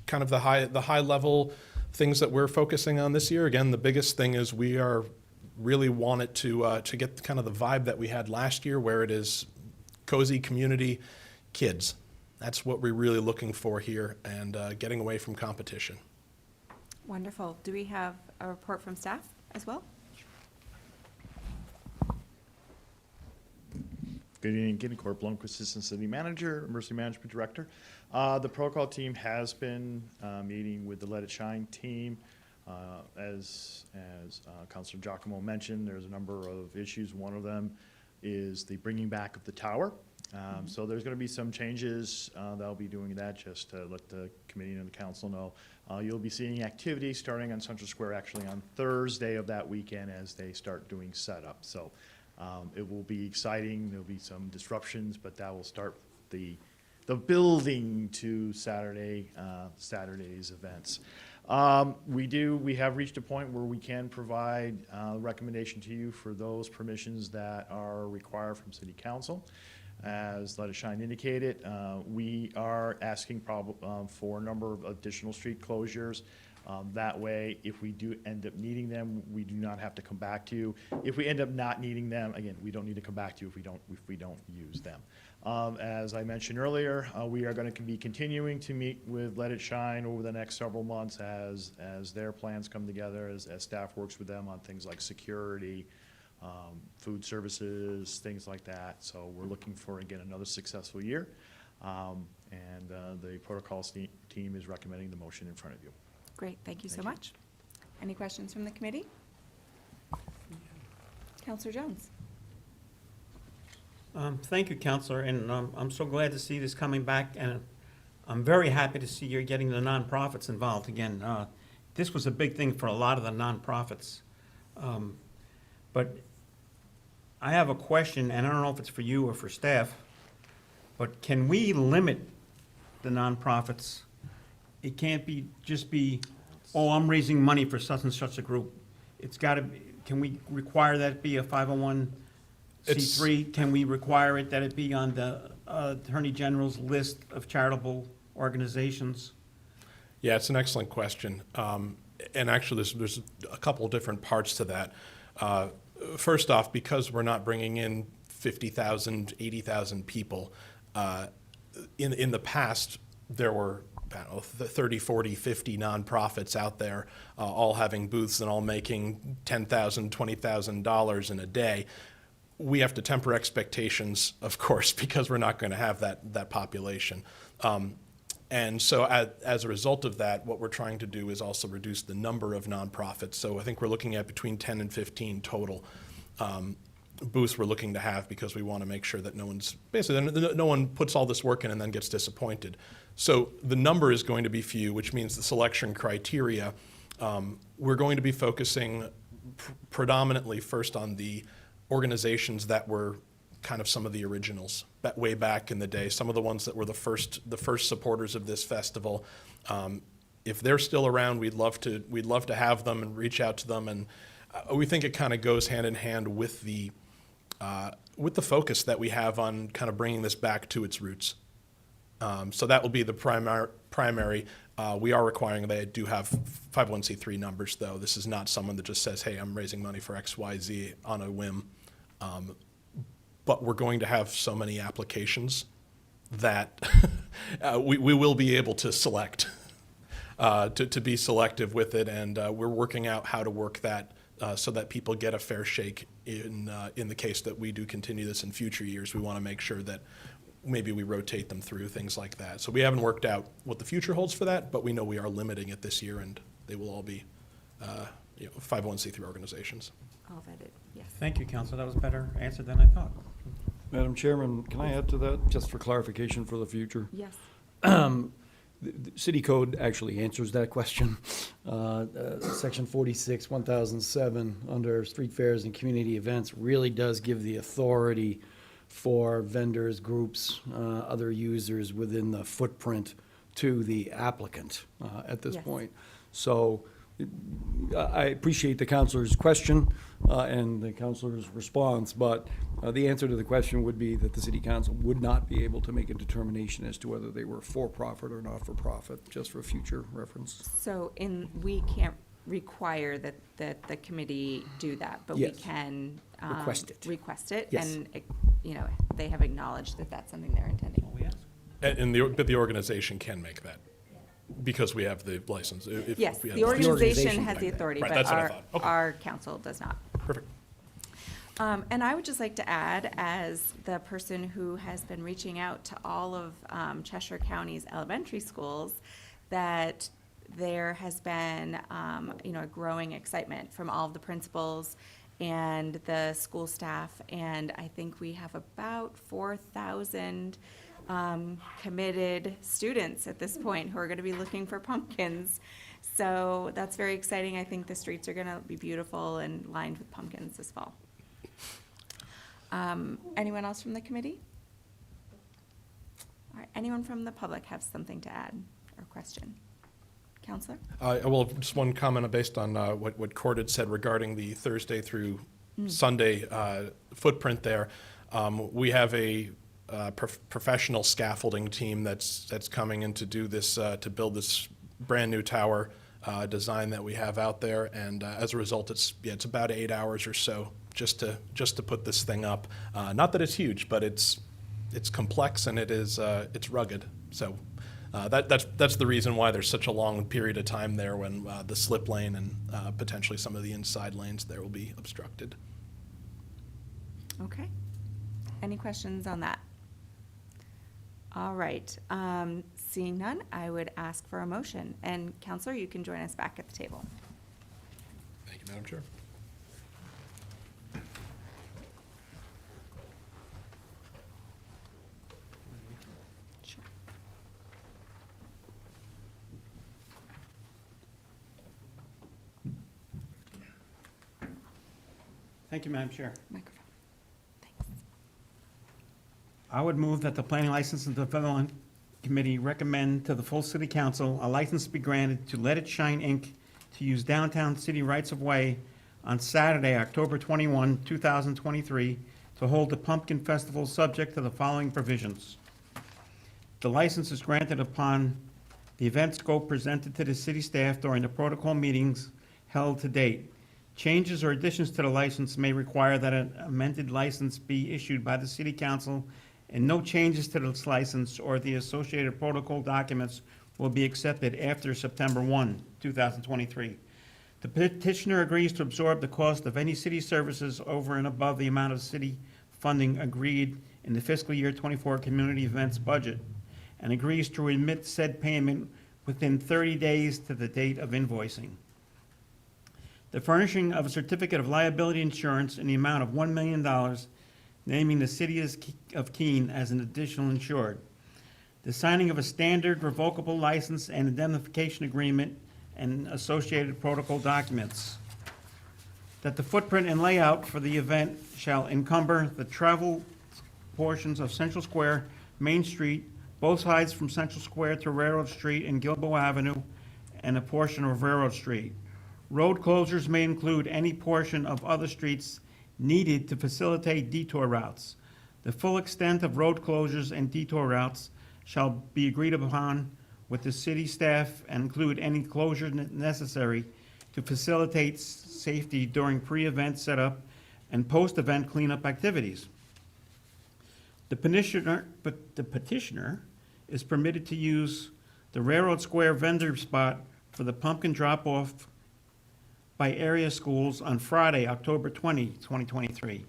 kind of the high level things that we're focusing on this year. Again, the biggest thing is we are really want it to get kind of the vibe that we had last year, where it is cozy community, kids. That's what we're really looking for here, and getting away from competition. Wonderful. Do we have a report from staff as well? Good evening, again, Court Blomquist, Assistant City Manager, Emergency Management Director. The protocol team has been meeting with the Let It Shine team. As Councilor Giacomo mentioned, there's a number of issues. One of them is the bringing back of the tower. So there's going to be some changes. They'll be doing that just to let the committee and the council know. You'll be seeing activity starting on Central Square actually on Thursday of that weekend as they start doing setup. So it will be exciting. There'll be some disruptions, but that will start the building to Saturday's events. We have reached a point where we can provide recommendation to you for those permissions that are required from City Council. As Let It Shine indicated, we are asking for a number of additional street closures. That way, if we do end up needing them, we do not have to come back to you. If we end up not needing them, again, we don't need to come back to you if we don't use them. As I mentioned earlier, we are going to be continuing to meet with Let It Shine over the next several months as their plans come together, as staff works with them on things like security, food services, things like that. So we're looking for, again, another successful year. And the protocols team is recommending the motion in front of you. Great, thank you so Thank you. much. Any questions from the committee? Counselor Jones? Thank you, Counselor, and I'm so glad to see this coming back, and I'm very happy to see you're getting the nonprofits involved again. This was a big thing for a lot of the nonprofits. But I have a question, and I don't know if it's for you or for staff, but can we limit the nonprofits? It can't just be, oh, I'm raising money for such and such a group. It's got to be, can we require that it be a 501c3? Can we require it that it be on the Attorney General's list of charitable organizations? Yeah, it's an excellent question. And actually, there's a couple of different parts to that. First off, because we're not bringing in 50,000, 80,000 people, in the past, there were 30, 40, 50 nonprofits out there, all having booths and all making $10,000, $20,000 in a day. We have to temper expectations, of course, because we're not going to have that population. And so as a result of that, what we're trying to do is also reduce the number of nonprofits. So I think we're looking at between 10 and 15 total booths we're looking to have, because we want to make sure that no one puts all this work in and then gets disappointed. So the number is going to be few, which means the selection criteria, we're going to be focusing predominantly first on the organizations that were kind of some of the originals way back in the day, some of the ones that were the first supporters of this festival. If they're still around, we'd love to have them and reach out to them, and we think it kind of goes hand in hand with the focus that we have on kind of bringing this back to its roots. So that will be the primary. We are requiring they do have 501c3 numbers, though. This is not someone that just says, hey, I'm raising money for XYZ on a whim. But we're going to have so many applications that we will be able to select, to be selective with it, and we're working out how to work that so that people get a fair shake in the case that we do continue this in future years. We want to make sure that maybe we rotate them through, things like that. So we haven't worked out what the future holds for that, but we know we are limiting it this year, and they will all be 501c3 organizations. All vetted, yes. Thank you, Counselor. That was a better answer than I thought. Madam Chairman, can I add to that, just for clarification for the future? Yes. The city code actually answers that question. Section 46, 1007, under street fairs and community events, really does give the authority for vendors, groups, other users within the footprint to the applicant at this Yes. point. So I appreciate the counselor's question and the counselor's response, but the answer to the question would be that the city council would not be able to make a determination as to whether they were for-profit or not-for-profit, just for future reference. So we can't require that the committee do that, but we Yes. can. Request it. Request it. Yes. And, they have acknowledged that that's something they're intending. But the organization can make that, because we have the license. If Yes, we have the organization organization has can the make that. authority, Right, but that's what I thought. Okay. our council does not. Perfect. And I would just like to add, as the person who has been reaching out to all of Cheshire County's elementary schools, that there has been, a growing excitement from all of the principals and the school staff. And I think we have about 4,000 committed students at this point who are going to be looking for pumpkins. So that's very exciting. I think the streets are going to be beautiful and lined with pumpkins this fall. Anyone else from the committee? All right, anyone from the public have something to add or question? Counselor? Well, just one comment based on what Cord had said regarding the Thursday through Sunday footprint there. We have a professional scaffolding team that's coming in to do this, to build this brand-new tower design that we have out there. And as a result, it's about 8 hours or so just to put this thing up. Not that it's huge, but it's complex and it's rugged. So that's the reason why there's such a long period of time there when the slip lane and potentially some of the inside lanes there will be obstructed. Okay. Any questions on that? All right. Seeing none, I would ask for a motion. And Counselor, you can join us back at the table. Thank you, Madam Chair. Sure. Thank you, Madam Chair. Microphone. Thanks. I would move that the Planning License and Development Committee recommend to the full City Council a license be granted to Let It Shine, Inc. to use downtown city rights-of-way on Saturday, October 21, 2023, to hold the Pumpkin Festival subject to the following provisions. The license is granted upon the event scope presented to the city staff during the protocol meetings held to date. Changes or additions to the license may require that an amended license be issued by the City Council, and no changes to this license or the associated protocol documents will be accepted after September 1, 2023. The petitioner agrees to absorb the cost of any city services over and above the amount of city funding agreed in the fiscal year 24 community events budget, and agrees to remit said payment within 30 days to the date of invoicing. The furnishing of a certificate of liability insurance in the amount of $1 million, naming the city of Keene as an additional insured. The signing of a standard revocable license and indemnification agreement and associated protocol documents. That the footprint and layout for the event shall encumber the travel portions of Central Square, Main Street, both sides from Central Square to Railroad Street and Gilboa Avenue, and a portion of Railroad Street. Road closures may include any portion of other streets needed to facilitate detour routes. The full extent of road closures and detour routes shall be agreed upon with the city staff and include any closure necessary to facilitate safety during pre-event setup and post-event cleanup activities. The petitioner is permitted to use the Railroad Square vendor spot for the pumpkin drop-off by area schools on Friday, October 20, 2023.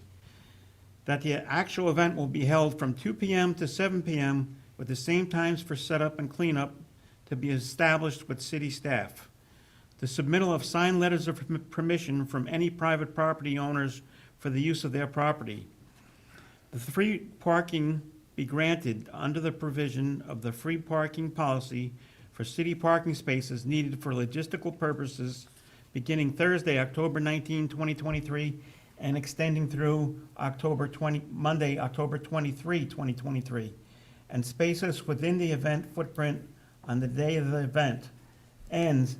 That the actual event will be held from 2 p.m. to 7 p.m. with the same times for setup and cleanup to be established with city staff. The submittal of signed letters of permission from any private property owners for the use of their property. The free parking be granted under the provision of the free parking policy for city parking spaces needed for logistical purposes beginning Thursday, October 19, 2023, and extending through Monday, October 23, 2023, and spaces within the event footprint on the day of the event, and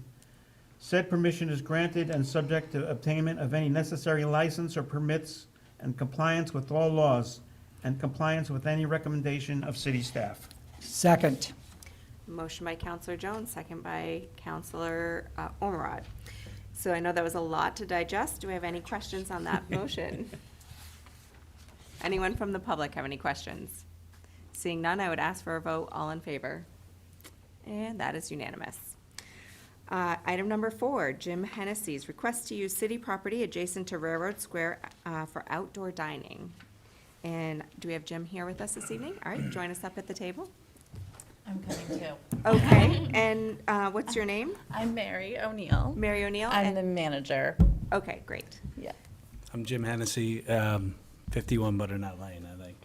Said permission is granted and subject to obtainment of any necessary license or permits and compliance with all laws and compliance with any recommendation of city staff. Second. Motion by Counselor Jones, second by Counselor Ormerod. So I know that was a lot to digest. Do we have any questions on that motion? Anyone from the public have any questions? Seeing none, I would ask for a vote. All in favor? And that is unanimous. Item number 4, Jim Hennessy's request to use city property adjacent to Railroad Square for outdoor dining. And do we have Jim here with us this evening? All right, join us up at the table. I'm coming too. Okay, and what's your name? I'm Mary O'Neill. Mary O'Neill? I'm the manager. Okay, great. Yeah. I'm Jim Hennessy, 51 Butternut Lane, I think.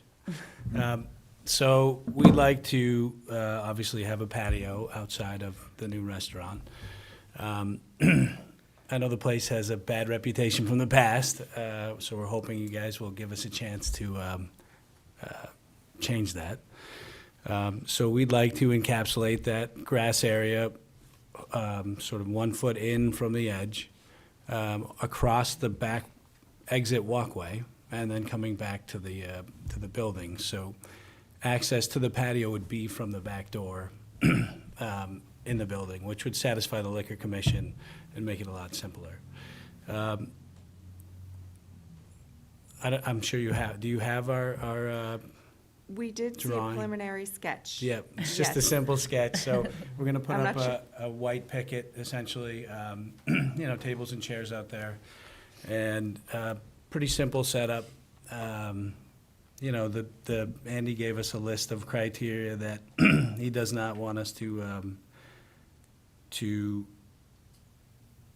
So we'd like to obviously have a patio outside of the new restaurant. I know the place has a bad reputation from the past, so we're hoping you guys will give us a chance to change that. So we'd like to encapsulate that grass area sort of 1 foot in from the edge, across the back exit walkway, and then coming back to the building. So access to the patio would be from the back door in the building, which would satisfy the Liquor Commission and make it a lot simpler. I'm sure you have, do you have our We did see a drawing? preliminary sketch. Yep, it's just a Yes. simple sketch, so we're gonna put I'm up not a white picket, essentially, tables and chairs out there, and pretty simple setup. Andy gave us a list of criteria that he does not want us to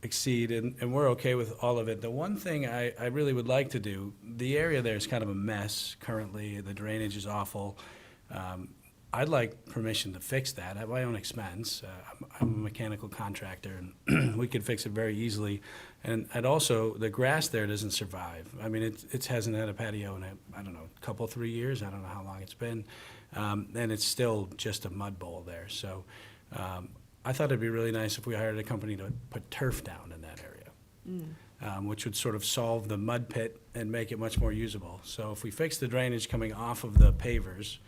exceed, and we're okay with all of it. The one thing I really would like to do, the area there is kind of a mess currently, the drainage is awful. I'd like permission to fix that at my own expense. I'm a mechanical contractor, and we could fix it very easily. And also, the grass there doesn't survive. I mean, it hasn't had a patio in, I don't know, a couple, 3 years, I don't know how long it's been. And it's still just a mud bowl there. So I thought it'd be really nice if we hired a company to put turf down in that area, which would sort of solve the mud pit and make it much more usable. So if we fix the drainage coming off of the pavers,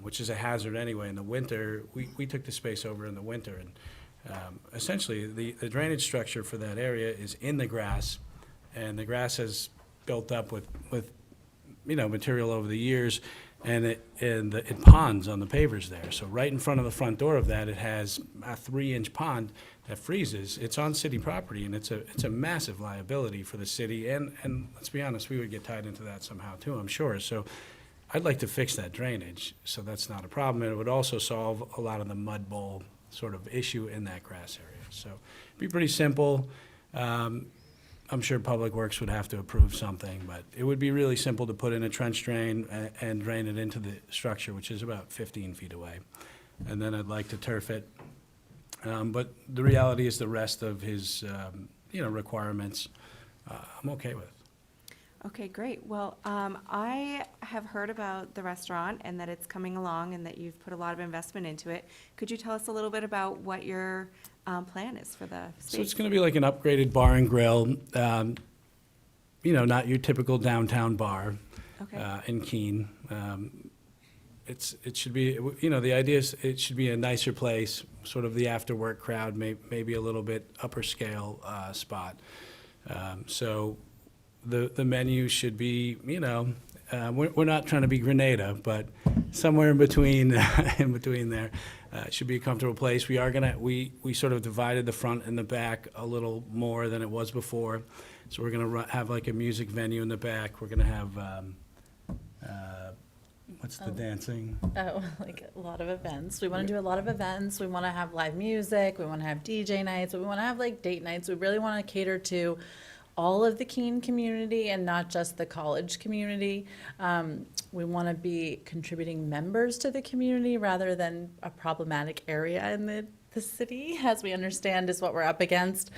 which is a hazard anyway in the winter, we took the space over in the winter. And essentially, the drainage structure for that area is in the grass, and the grass has built up with material over the years, and it ponds on the pavers there. So right in front of the front door of that, it has a 3-inch pond that freezes. It's on city property, and it's a massive liability for the city. And let's be honest, we would get tied into that somehow too, I'm sure. So I'd like to fix that drainage, so that's not a problem. And it would also solve a lot of the mud bowl sort of issue in that grass area. So it'd be pretty simple. I'm sure Public Works would have to approve something, but it would be really simple to put in a trench drain and drain it into the structure, which is about 15 feet away. And then I'd like to turf it. But the reality is the rest of his, requirements, I'm okay with. Okay, great. Well, I have heard about the restaurant and that it's coming along and that you've put a lot of investment into it. Could you tell us a little bit about what your plan is for the space? So it's going to be like an upgraded bar and grill, not your typical downtown bar in Keene. It should be, the idea is it should be a nicer place, sort of the after-work crowd, maybe a little bit upper scale spot. So the menu should be, we're not trying to be Grenada, but somewhere in between there. It should be a comfortable place. We sort of divided the front and the back a little more than it was before. So we're gonna have like a music venue in the back. We're gonna have, what's the dancing? Oh, like a lot of events. We want to do a lot of events. We want to have live music. We want to have DJ nights. We want to have like date nights. We really want to cater to all of the Keene community and not just the college community. We want to be contributing members to the community rather than a problematic area in the city, as we understand is what we're up against.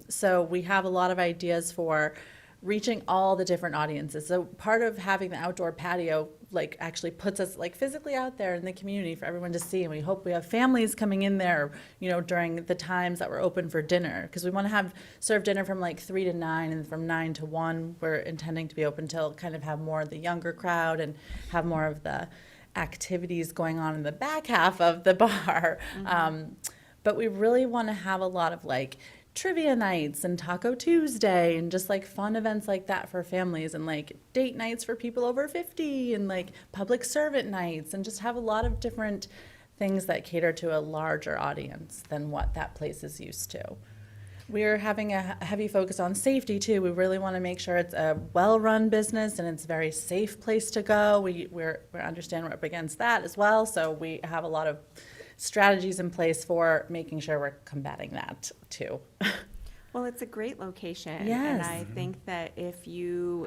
So we have a lot of ideas for reaching all the different audiences. So part of having the outdoor patio like actually puts us like physically out there in the community for everyone to see, and we hope we have families coming in there, you know, during the times that we're open for dinner, because we want to have serve dinner from like 3 to 9, and from 9 to 1 we're intending to be open till kind of have more of the younger crowd and have more of the activities going on in the back half of the bar. But we really want to have a lot of like trivia nights and Taco Tuesday and just like fun events like that for families, and like date nights for people over 50, and like public servant nights, and just have a lot of different things that cater to a larger audience than what that place is used to. We're having a heavy focus on safety too. We really want to make sure it's a well-run business and it's a very safe place to go. We understand we're up against that as well, so we have a lot of strategies in place for making sure we're combating that too. Well, it's a great location. And Yes. I think that if you,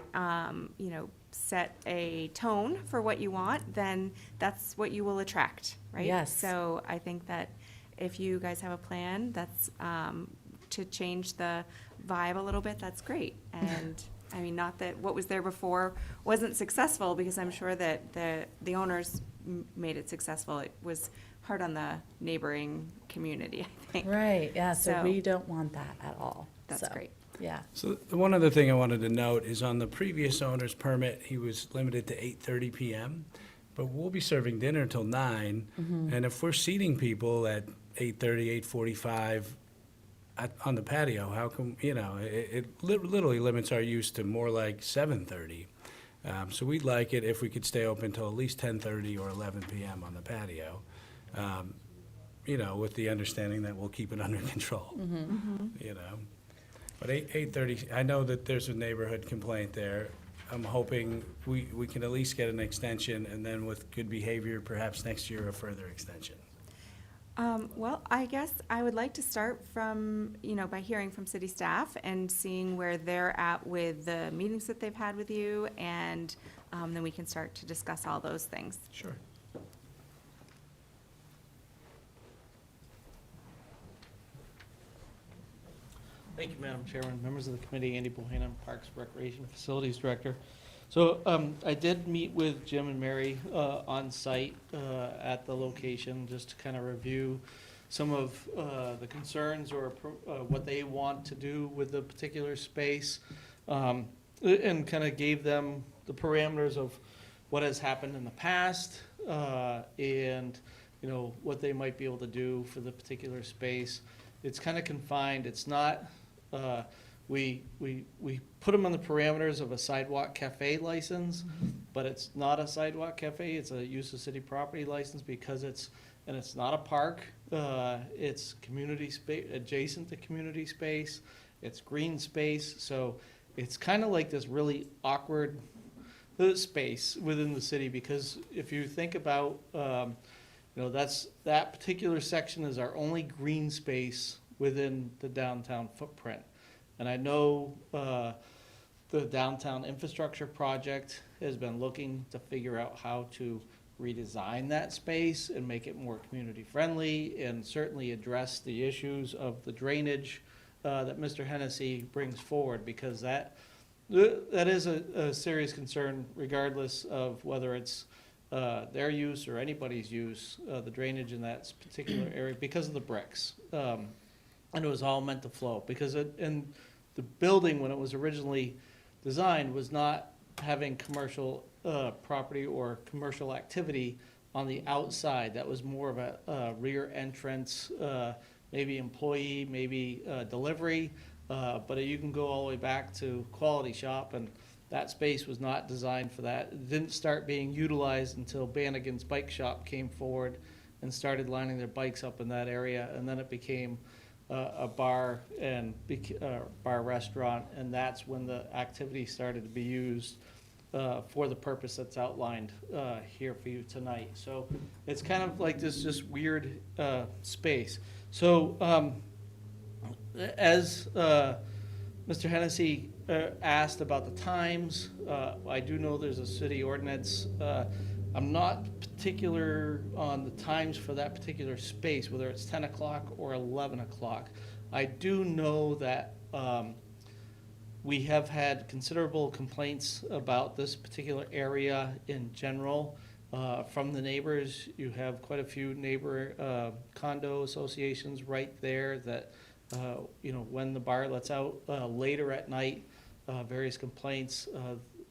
you know, set a tone for what you want, then that's what you will attract, right? Yes. So I think that if you guys have a plan that's to change the vibe a little bit, that's great. And I mean, not that what was there before wasn't successful, because I'm sure that the owners made it successful. It was hard on the neighboring community, I think. Right, yeah, so So- we don't want that at all. That's So, great. Yeah. So the one other thing I wanted to note is on the previous owner's permit, he was limited to 8:30 PM, but we'll be serving dinner till 9, and if we're seating people at 8:30, 8:45 on the patio, how come, you know, it literally limits our use to more like 7:30. So we'd like it if we could stay open till at least 10:30 or 11 PM on the patio, you know, with the understanding that we'll keep it under control, you know. But 8:30, I know that there's a neighborhood complaint there. I'm hoping we can at least get an extension, and then with good behavior, perhaps next year, a further extension. Well, I guess I would like to start from, you know, by hearing from city staff and seeing where they're at with the meetings that they've had with you, and then we can start to discuss all those things. Sure. Thank you, Madam Chairman, members of the committee. Andy Bohannon, Parks, Recreation, Facilities Director. So I did meet with Jim and Mary on site at the location, just to kind of review some of the concerns or what they want to do with the particular space, and kind of gave them the parameters of what has happened in the past, and you know what they might be able to do for the particular space. It's kind of confined. It's not. We put them on the parameters of a sidewalk cafe license, but it's not a sidewalk cafe. It's a use of city property license because it's not a park. It's community space, adjacent to community space. It's green space. So it's kind of like this really awkward space within the city, because if you think about, you know, that particular section is our only green space within the downtown footprint. And I know the downtown infrastructure project has been looking to figure out how to redesign that space and make it more community friendly, and certainly address the issues of the drainage that Mr. Hennessy brings forward, because that is a serious concern regardless of whether it's their use or anybody's use, the drainage in that particular area, because of the bricks. And it was all meant to flow, because in the building, when it was originally designed, was not having commercial property or commercial activity on the outside. That was more of a rear entrance, maybe employee, maybe delivery, but you can go all the way back to Quality Shop, and that space was not designed for that. It didn't start being utilized until Bannigan's Bike Shop came forward and started lining their bikes up in that area, and then it became a bar and bar restaurant, and that's when the activity started to be used for the purpose that's outlined here for you tonight. So it's kind of like this just weird space. So as Mr. Hennessy asked about the times, I do know there's a city ordinance. I'm not particular on the times for that particular space, whether it's 10 o'clock or 11 o'clock. I do know that We have had considerable complaints about this particular area in general from the neighbors. You have quite a few neighbor condo associations right there that, when the bar lets out later at night, various complaints.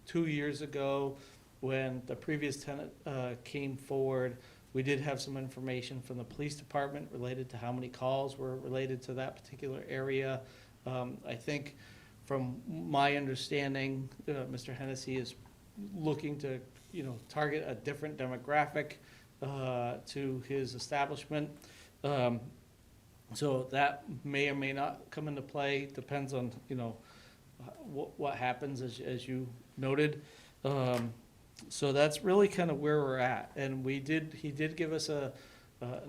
2 years ago, when the previous tenant came forward, we did have some information from the police department related to how many calls were related to that particular area. I think from my understanding, Mr. Hennessy is looking to, target a different demographic to his establishment. So that may or may not come into play, depends on, what happens, as you noted. So that's really kind of where we're at. And he did give us an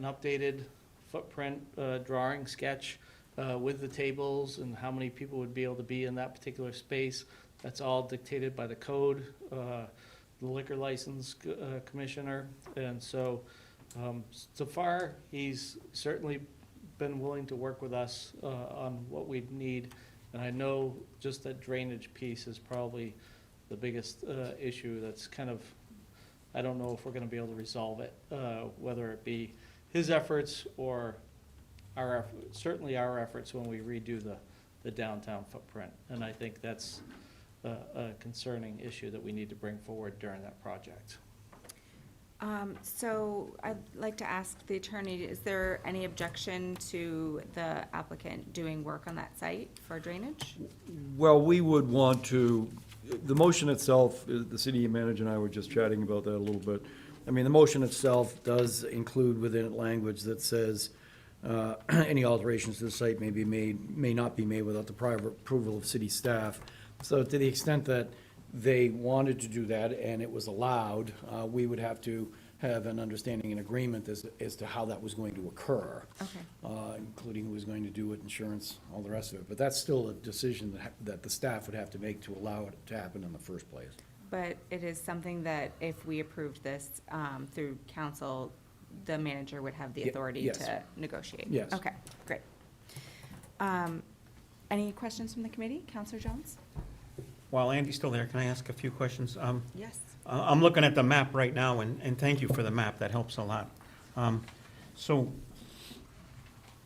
updated footprint drawing sketch with the tables and how many people would be able to be in that particular space. That's all dictated by the code, the liquor license commissioner. And so, so far, he's certainly been willing to work with us on what we need. And I know just that drainage piece is probably the biggest issue that's kind of, I don't know if we're gonna be able to resolve it, whether it be his efforts or certainly our efforts when we redo the downtown footprint. And I think that's a concerning issue that we need to bring forward during that project. So I'd like to ask the attorney, is there any objection to the applicant doing work on that site for drainage? Well, we would want to, the motion itself, the city manager and I were just chatting about that a little bit. I mean, the motion itself does include within it language that says any alterations to the site may not be made without the prior approval of city staff. So to the extent that they wanted to do that and it was allowed, we would have to have an understanding and agreement as to how that was going to occur. Okay. Including who was going to do it, insurance, all the rest of it. But that's still a decision that the staff would have to make to allow it to happen in the first place. But it is something that if we approved this through council, the manager would have the authority yes. to negotiate? Yes. Okay, great. Any questions from the committee? Counselor Jones? While Andy's still there, can I ask a few questions? Yes. I'm looking at the map right now, and thank you for the map, that helps a lot. So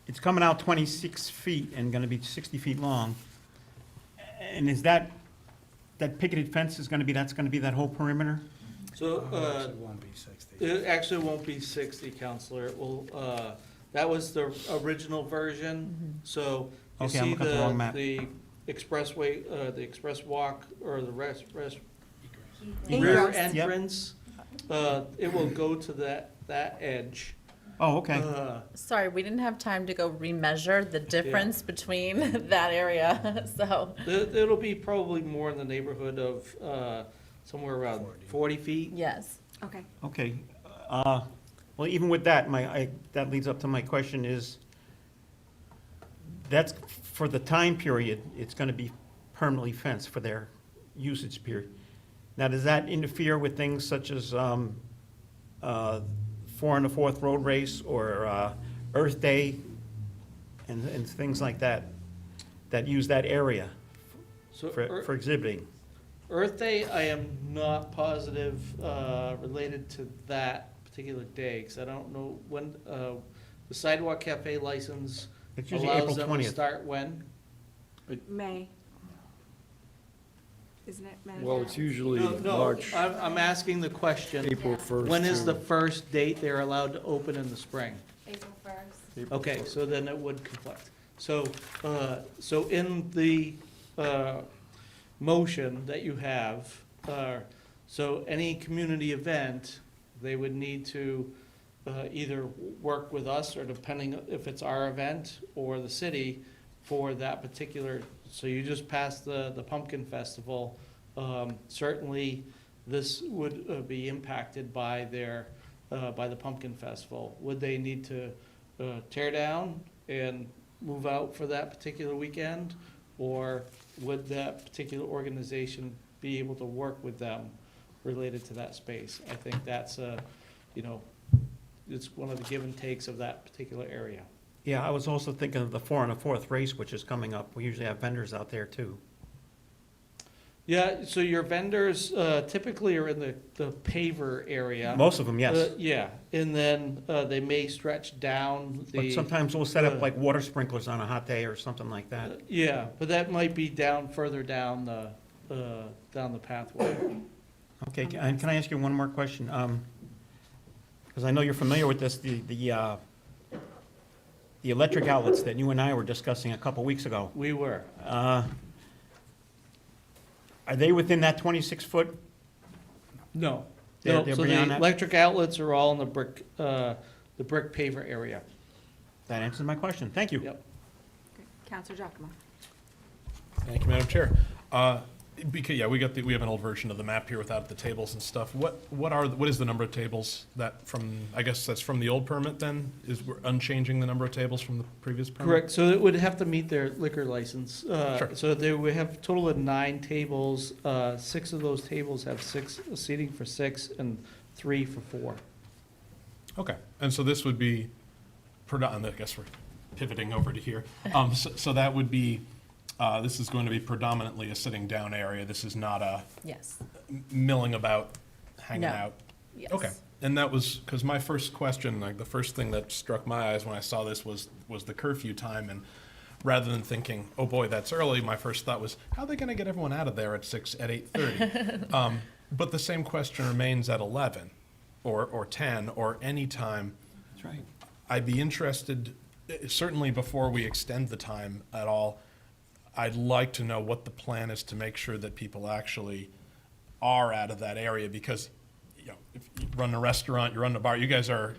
it's coming out 26 feet and gonna be 60 feet long. And is that picketed fence is gonna be, that's gonna be that whole perimeter? So, It won't be 60. it actually won't be 60, Counselor. It will, that was the original version, so you Okay, I'm see looking at the wrong map. the expressway, the express walk, or the rear Egress. entrance. It will go to that edge. Oh, okay. Sorry, we didn't have time to go remeasure the difference between that area, so. It'll be probably more in the neighborhood of somewhere around 40 feet. Yes. Okay. Okay. Well, even with that, that leads up to my question is, that's for the time period, it's gonna be permanently fenced for their usage period. Now, does that interfere with things such as 4 and the 4th road race or Earth Day and things like that, that use that area So for exhibiting? Earth Day, I am not positive related to that particular day, because I don't know when, the Sidewalk Cafe license It's usually April allows them to 20th. start when? May. Isn't it May? Well, it's usually No, March, I'm asking the question, April 1st. when is to- the first date they're allowed to open in the spring? April 1st. Okay, so then it would conflict. So, so in the motion that you have, so any community event, they would need to either work with us, or depending if it's our event or the city, for that particular, so you just passed the Pumpkin Festival. Certainly, this would be impacted by by the Pumpkin Festival. Would they need to tear down and move out for that particular weekend? Or would that particular organization be able to work with them related to that space? I think that's it's one of the give and takes of that particular area. Yeah, I was also thinking of the 4 and the 4th race, which is coming up. We usually have vendors out there too. Yeah, so your vendors typically are in the paver area. Most of them, yes. Yeah, and then they may stretch down But the. sometimes we'll set up like water sprinklers on a hot day or something like that. Yeah, but that might be down, further down the pathway. Okay, and can I ask you one more question? Because I know you're familiar with this, the electric outlets that you and I were discussing a couple weeks ago. We were. Are they within that 26-foot? No. They're No, so beyond the that? electric outlets are all in the brick paver area. That answers my question. Thank you. Yep. Counselor Giacomo. Thank you, Madam Chair. Because, yeah, we have an old version of the map here without the tables and stuff. What is the number of tables that I guess that's from the old permit then? We're unchanging the number of tables from the previous permit? Correct, so it would have to meet their liquor license. Sure. So they would have a total of 9 tables. 6 of those tables have seating for 6 and 3 for 4. Okay, and so this would be, I guess we're pivoting over to here. So that would be, this is going to be predominantly a sitting down area. This is not a Yes. milling about, hanging No. out. Yes. Okay, and that was, because my first question, like the first thing that struck my eyes when I saw this was the curfew time, and rather than thinking, oh boy, that's early, my first thought was, how are they gonna get everyone out of there at 8:30? But the same question remains at 11, or 10, or any time. That's right. I'd be interested, certainly before we extend the time at all, I'd like to know what the plan is to make sure that people actually are out of that area, because, you know, if you run a restaurant, you run a bar, you guys are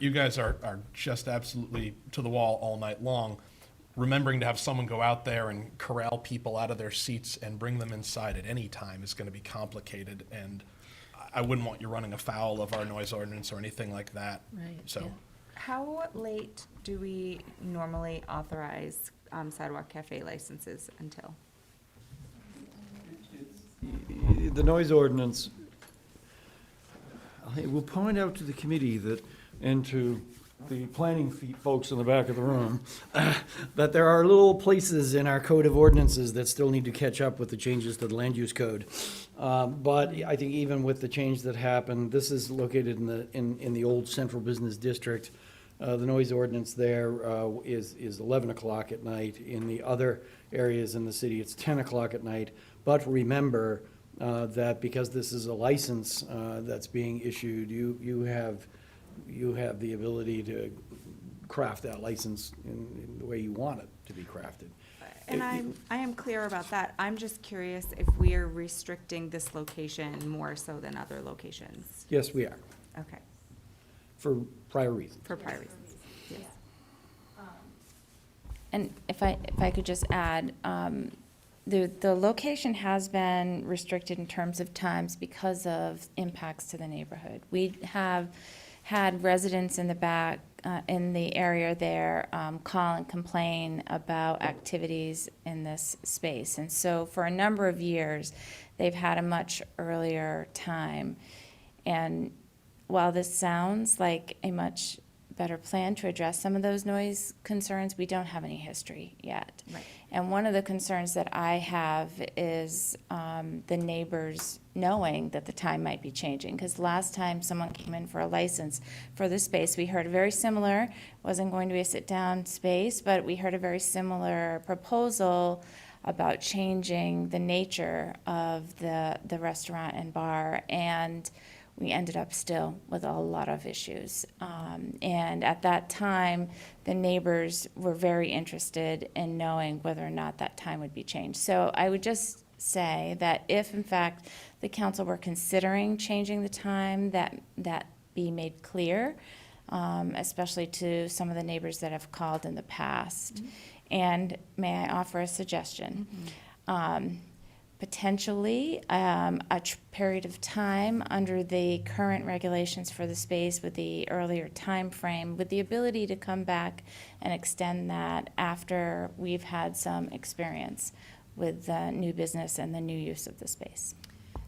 just absolutely to the wall all night long. Remembering to have someone go out there and corral people out of their seats and bring them inside at any time is going to be complicated, and I wouldn't want you running afoul of our noise ordinance or anything like that. Right, So, yeah. How late do we normally authorize sidewalk cafe licenses until? The noise ordinance, I will point out to the committee that, and to the planning folks in the back of the room, that there are little places in our code of ordinances that still need to catch up with the changes to the land use code. But I think even with the change that happened, this is located in the old central business district. The noise ordinance there is 11 o'clock at night. In the other areas in the city, it's 10 o'clock at night. But remember that because this is a license that's being issued, you have the ability to craft that license in the way you want it to be crafted. And I am clear about that. I'm just curious if we are restricting this location more so than other locations. Yes, we are, Okay, for prior reasons. for prior reasons. Yes. And if I could just add, the location has been restricted in terms of times because of impacts to the neighborhood. We have had residents in the back, in the area there, call and complain about activities in this space. And so for a number of years, they've had a much earlier time. And while this sounds like a much better plan to address some of those noise concerns, we don't have any history yet. Right. And one of the concerns that I have is the neighbors knowing that the time might be changing. Because last time someone came in for a license for this space, we heard a very similar, wasn't going to be a sit-down space, but we heard a very similar proposal about changing the nature of the restaurant and bar. And we ended up still with a lot of issues. And at that time, the neighbors were very interested in knowing whether or not that time would be changed. So I would just say that if, in fact, the council were considering changing the time, that be made clear, especially to some of the neighbors that have called in the past. Mm-hmm. And may I offer a suggestion? Mm-hmm. Potentially a period of time under the current regulations for the space with the earlier time frame, with the ability to come back and extend that after we've had some experience with the new business and the new use of the space.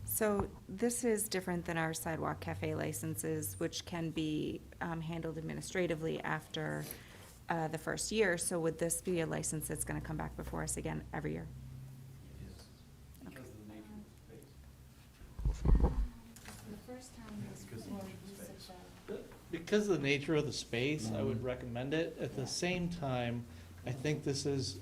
So this is different than our sidewalk cafe licenses, which can be handled administratively after the first year. So would this be a license that's going to come back before us again every year? because of the nature of the space, I would recommend it. At the same time, I think this is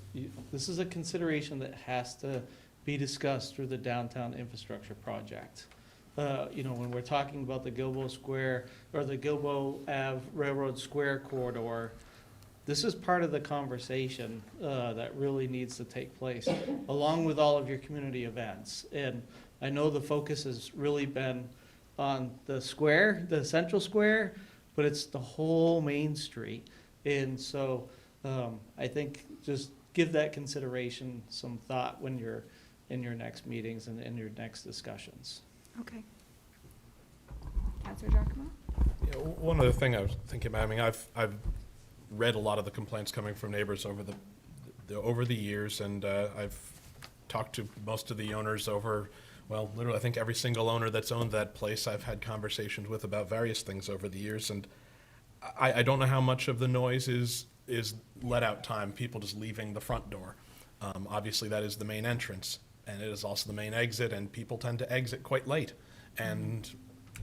a consideration that has to be discussed through the downtown infrastructure project. When we're talking about the Gilboa Square or the Gilboa Ave Railroad Square corridor, this is part of the conversation that really needs to take place, along with all of your community events. And I know the focus has really been on the square, the central square, but it's the whole Main Street. And so I think just give that consideration some thought when you're in your next meetings and in your next discussions. Okay. Councilor Giacomo? Yeah, one other thing I was thinking about, I mean, I've read a lot of the complaints coming from neighbors over the years, and I've talked to most of the owners over, well, literally, I think every single owner that's owned that place I've had conversations with about various things over the years, and I don't know how much of the noise is let out time, people just leaving the front door. Obviously, that is the main entrance, and it is also the main exit, and people tend to exit quite late, and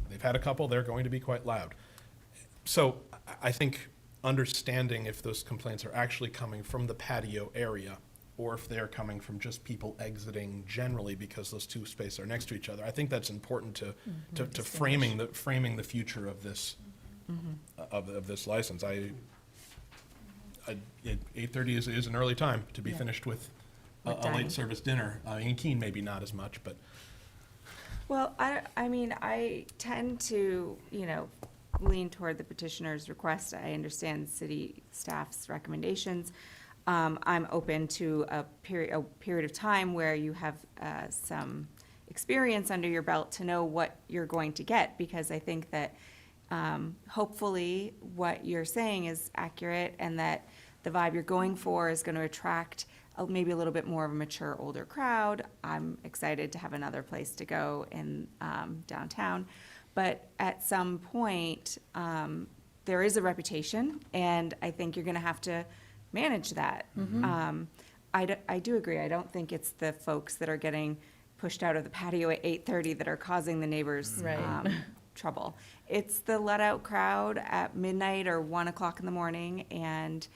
they've had a couple, they're going to be quite loud. So I think understanding if those complaints are actually coming from the patio area or if they're coming from just people exiting generally because those two spaces are next to each other. I think that's important to framing the future of this of this license. 8:30 is an early time to be finished with a late service dinner. In Keene, maybe not as much, but. Well, I mean, I tend to, lean toward the petitioner's request. I understand city staff's recommendations. I'm open to a period of time where you have some experience under your belt to know what you're going to get, because I think that hopefully what you're saying is accurate and that the vibe you're going for is going to attract maybe a little bit more of a mature, older crowd. I'm excited to have another place to go in downtown. But at some point, there is a reputation, and I think you're going to have to manage that. I do agree. I don't think it's the folks that are getting pushed out of the patio at 8:30 that are causing the neighbors trouble. It's the let-out crowd at midnight or 1 o'clock in the morning, and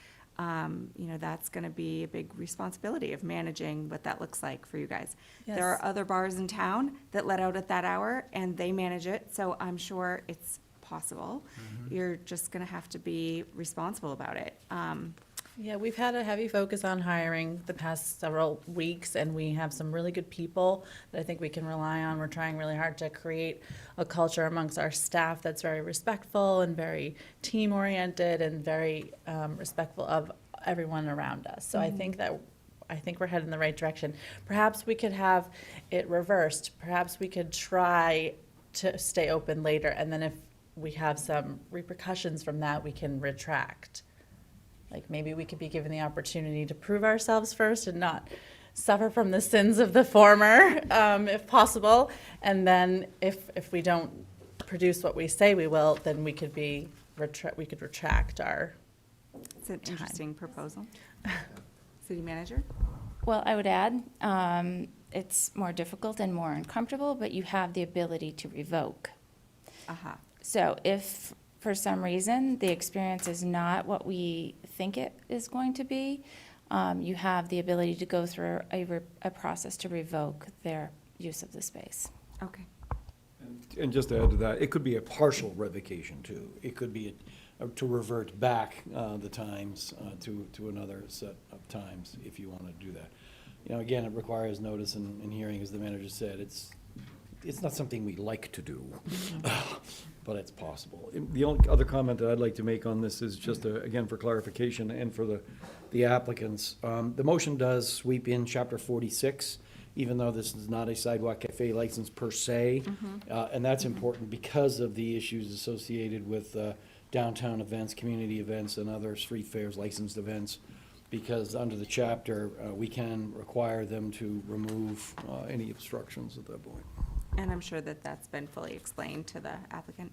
that's going to be a big responsibility of managing what that looks like for you guys. Yes. There are other bars in town that let out at that hour, and they manage it, so I'm sure it's possible. You're just going to have to be responsible about it. Yeah, we've had a heavy focus on hiring the past several weeks, and we have some really good people that I think we can rely on. We're trying really hard to create a culture amongst our staff that's very respectful and very team-oriented and very respectful of everyone around us. So I think we're headed in the right direction. Perhaps we could have it reversed. Perhaps we could try to stay open later, and then if we have some repercussions from that, we can retract. Like maybe we could be given the opportunity to prove ourselves first and not suffer from the sins of the former, if possible. And then if we don't produce what we say we will, then we could retract our. It's an interesting proposal. City manager? Well, I would add, it's more difficult and more uncomfortable, but you have the ability to revoke. So if for some reason the experience is not what we think it is going to be, you have the ability to go through a process to revoke their use of the space. Okay. And just to add to that, it could be a partial revocation too. It could be to revert back the times to another set of times if you want to do that. Again, it requires notice and hearing, as the manager said. It's not something we like to do, but it's possible. The only other comment that I'd like to make on this is just, again, for clarification and for the applicants. The motion does sweep in Chapter 46, even though this is not a sidewalk cafe license per se. And that's important because of the issues associated with downtown events, community events, and other street fairs, licensed events. Because under the chapter, we can require them to remove any obstructions at that point. And I'm sure that that's been fully explained to the applicant.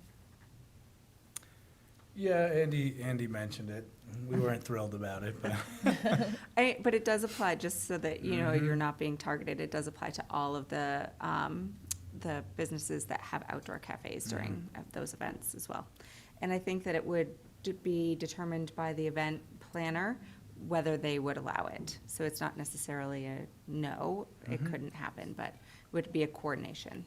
Yeah, Andy mentioned it. We weren't thrilled about it, but. But it does apply, just so that you're not being targeted. It does apply to all of the businesses that have outdoor cafes during those events as well. And I think that it would be determined by the event planner whether they would allow it. So it's not necessarily a no, it couldn't happen, but would be a coordination.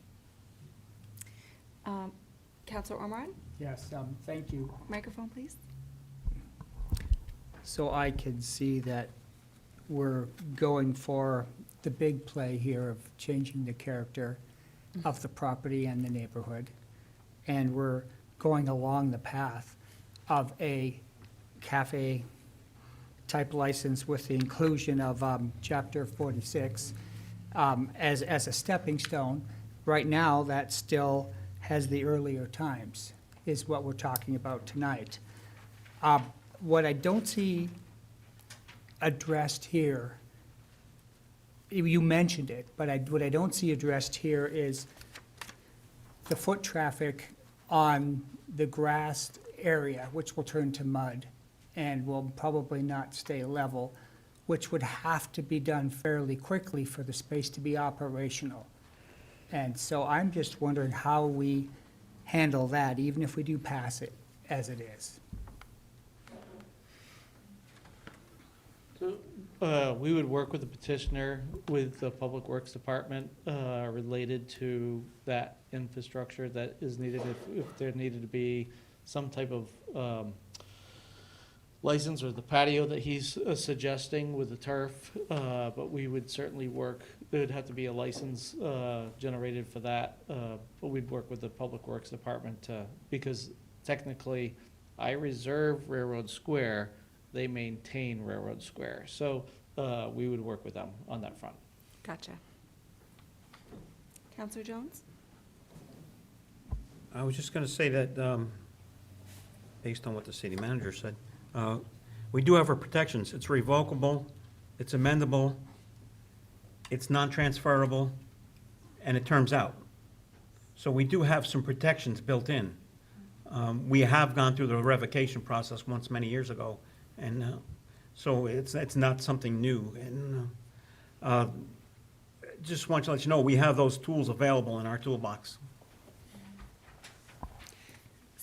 Counselor Ormerod, Yes, thank you. microphone, please. So I can see that we're going for the big play here of changing the character of the property and the neighborhood. And we're going along the path of a cafe-type license with the inclusion of Chapter 46 as a stepping stone. Right now, that still has the earlier times, is what we're talking about tonight. What I don't see addressed here, you mentioned it, but what I don't see addressed here is the foot traffic on the grassed area, which will turn to mud and will probably not stay level, which would have to be done fairly quickly for the space to be operational. And so I'm just wondering how we handle that, even if we do pass it as it is. So, we would work with the petitioner, with the Public Works Department, related to that infrastructure that is needed, if there needed to be some type of, license, or the patio that he's suggesting with the turf, but we would certainly work, there would have to be a license, generated for that, but we'd work with the Public Works Department to, because technically, I reserve Railroad Square, they maintain Railroad Square. So we would work with them on that front. Gotcha. Counselor Jones? I was just gonna say that, based on what the city manager said, we do have our protections. It's revocable, it's amendable, it's non-transferable, and it terms out. So we do have some protections built in. We have gone through the revocation process once many years ago, and so it's not something new. And just want to let you know, we have those tools available in our toolbox.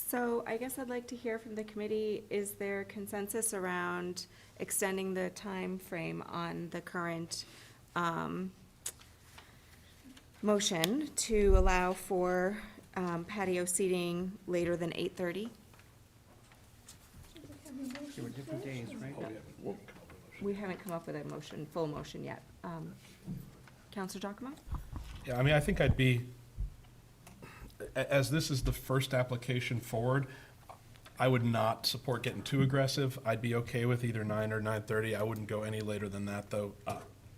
So I guess I'd like to hear from the committee, is there consensus around extending the time frame on the current motion to allow for patio seating later than 8:30? There were different days, right? We haven't come up with a motion, full motion yet. Counselor Giacomo? Yeah, I mean, I think I'd be, as this is the first application forward, I would not support getting too aggressive. I'd be okay with either 9 or 9:30. I wouldn't go any later than that, though.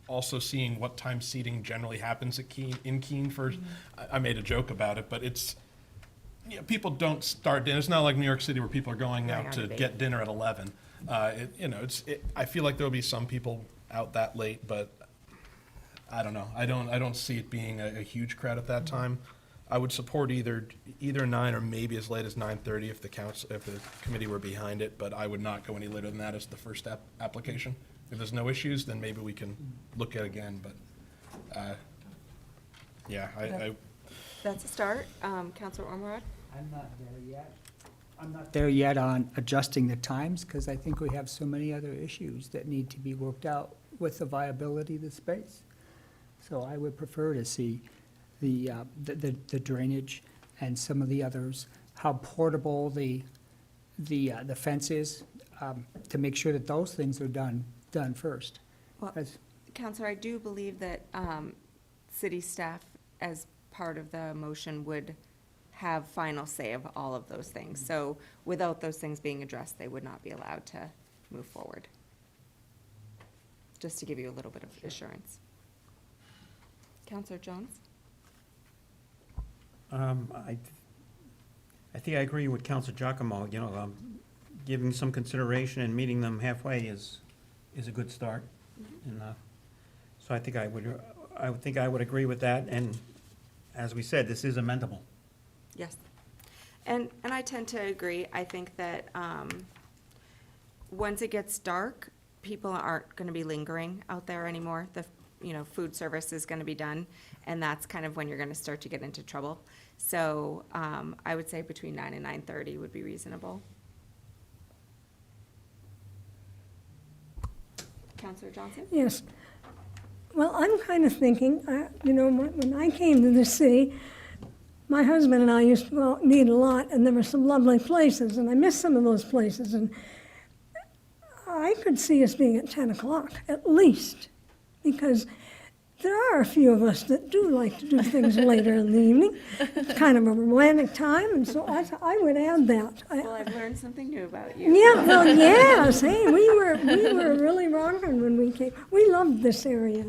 Also seeing what time seating generally happens at Keene first. I made a joke about it, but it's, you know, people don't start dinner. It's not like New York City where people are going out to get dinner at 11. I feel like there'll be some people out that late, but I don't know. I don't see it being a huge crowd at that time. I would support either 9 or maybe as late as 9:30 if the committee were behind it, but I would not go any later than that as the first application. If there's no issues, then maybe we can look at it again, but, yeah, That's a start. Counselor Ormerod? I'm not there yet. I'm not there yet on adjusting the times, because I think we have so many other issues that need to be worked out with the viability of the space. So I would prefer to see the drainage and some of the others, how portable the fence is, to make sure that those things are done first. Well, Counselor, I do believe that city staff, as part of the motion, would have final say of all of those things. So without those things being addressed, they would not be allowed to move forward. Just to give you a little bit of assurance. Counselor Jones? I think I agree with Counselor Giacomo, giving some consideration and meeting them halfway is a good start. And so I think I would agree with that, and as we said, this is amendable. Yes. And I tend to agree. I think that once it gets dark, people aren't going to be lingering out there anymore. food service is gonna be done, and that's kind of when you're gonna start to get into trouble. So, I would say between 9 and 9:30 would be reasonable. Counselor Johnson? Yes. Well, I'm kind of thinking, when I came to this city, my husband and I used to go out and eat a lot, and there were some lovely places, and I miss some of those places. And I could see us being at 10 o'clock, at least, because there are a few of us that do like to do things later in the evening. It's kind of a romantic time, and so I would add that. Well, I've learned something new about you. Yeah, well, yes, hey, we were really rocking when we came. We loved this area.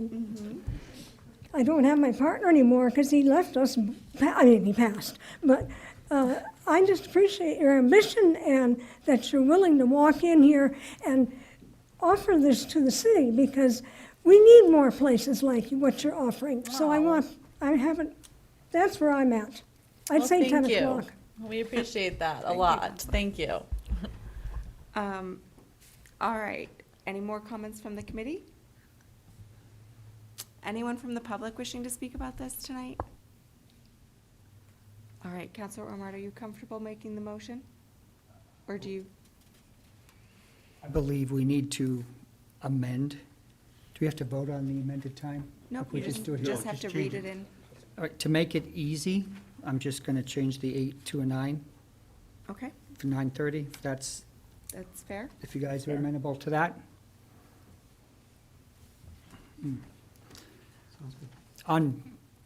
I don't have my partner anymore because he left us, he passed. But I just appreciate your ambition and that you're willing to walk in here and offer this to the city, because we need more places like what you're offering. So that's where I'm at. I'd Well, say 10 thank you. o'clock. We appreciate that a lot. Thank you. All right, any more comments from the committee? Anyone from the public wishing to speak about this tonight? All right, Counselor Ormart, are you comfortable making the motion? Or do you? I believe we need to amend. Do we have to vote on the amended time? Nope, If we you just do it here? just have to read it in. All right, to make it easy, I'm just going to change the 8 to a 9, Okay, for 9:30, if that's, that's fair. if you guys are amenable to that.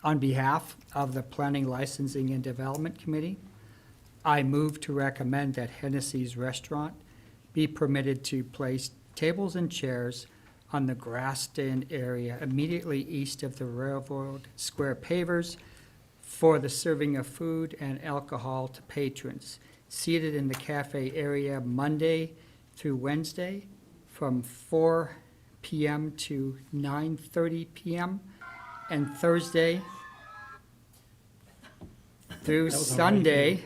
On behalf of the Planning, Licensing, and Development Committee, I move to recommend that Hennessy's Restaurant be permitted to place tables and chairs on the grass stand area immediately east of the Railroad Square pavers for the serving of food and alcohol to patrons seated in the cafe area Monday through Wednesday from 4 p.m. to 9:30 p.m. and Thursday through Sunday,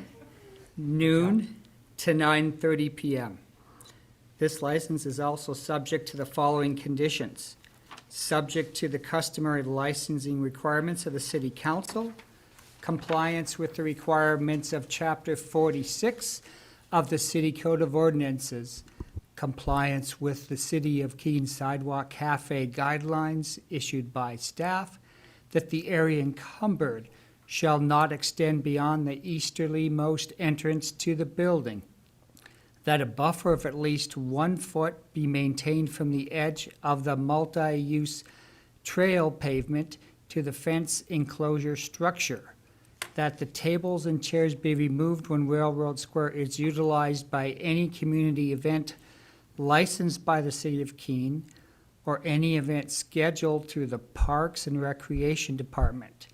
noon to 9:30 p.m. This license is also subject to the following conditions: subject to the customary licensing requirements of the City Council, compliance with the requirements of Chapter 46 of the City Code of Ordinances, compliance with the City of Keene Sidewalk Cafe guidelines issued by staff, that the area encumbered shall not extend beyond the easterlymost entrance to the building, that a buffer of at least 1 foot be maintained from the edge of the multi-use trail pavement to the fence enclosure structure, that the tables and chairs be removed when Railroad Square is utilized by any community event licensed by the City of Keene or any event scheduled through the Parks and Recreation Department,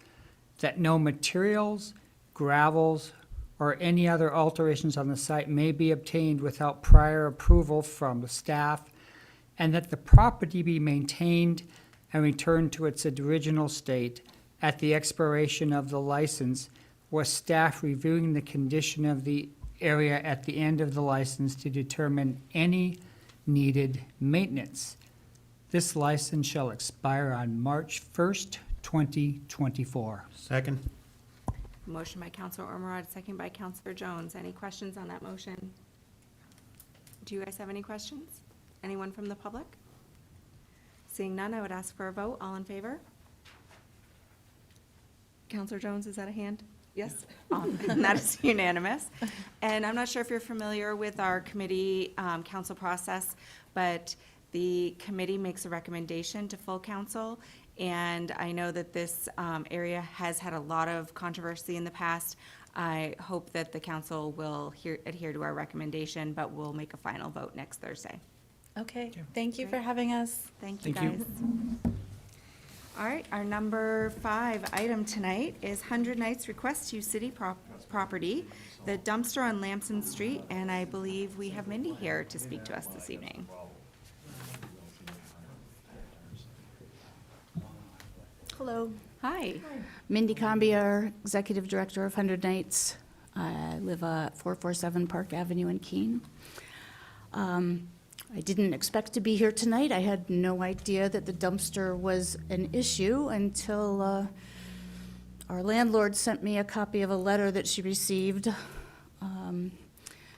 that no materials, gravels, or any other alterations on the site may be obtained without prior approval from the staff, and that the property be maintained and returned to its original state at the expiration of the license, with staff reviewing the condition of the area at the end of the license to determine any needed maintenance. This license shall expire on March 1st, 2024. Second? Motion by Counselor Ormerod, second by Counselor Jones. Any questions on that motion? Do you guys have any questions? Anyone from the public? Seeing none, I would ask for a vote. All in favor? Counselor Jones, is that a hand? Yes? And that is unanimous. And I'm not sure if you're familiar with our committee council process, but the committee makes a recommendation to full council. And I know that this area has had a lot of controversy in the past. I hope that the council will adhere to our recommendation, but we'll make a final vote next Thursday. Okay, thank you for having us. Thank you, Thank you. guys. All right, our number 5 item tonight is 100 Nights Request to use city property, the dumpster on Lamson Street, and I believe we have Mindy here to speak to us this evening. Hello. Hi. Mindy Combier, Executive Director of 100 Nights. I live at 447 Park Avenue in Keene. I didn't expect to be here tonight. I had no idea that the dumpster was an issue until our landlord sent me a copy of a letter that she received.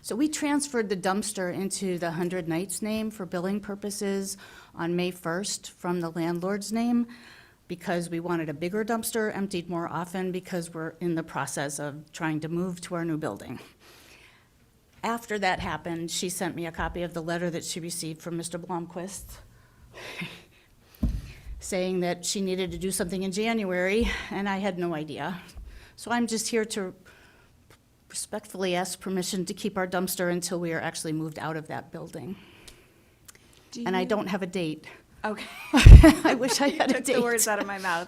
So we transferred the dumpster into the 100 Nights name for billing purposes on May 1st from the landlord's name because we wanted a bigger dumpster emptied more often because we're in the process of trying to move to our new building. After that happened, she sent me a copy of the letter that she received from Mr. Blomquist saying that she needed to do something in January, and I had no idea. So I'm just here to respectfully ask permission to keep our dumpster until we are actually moved out of that building. And I don't have a date. Okay. I wish I had a You took date. the words out of my mouth.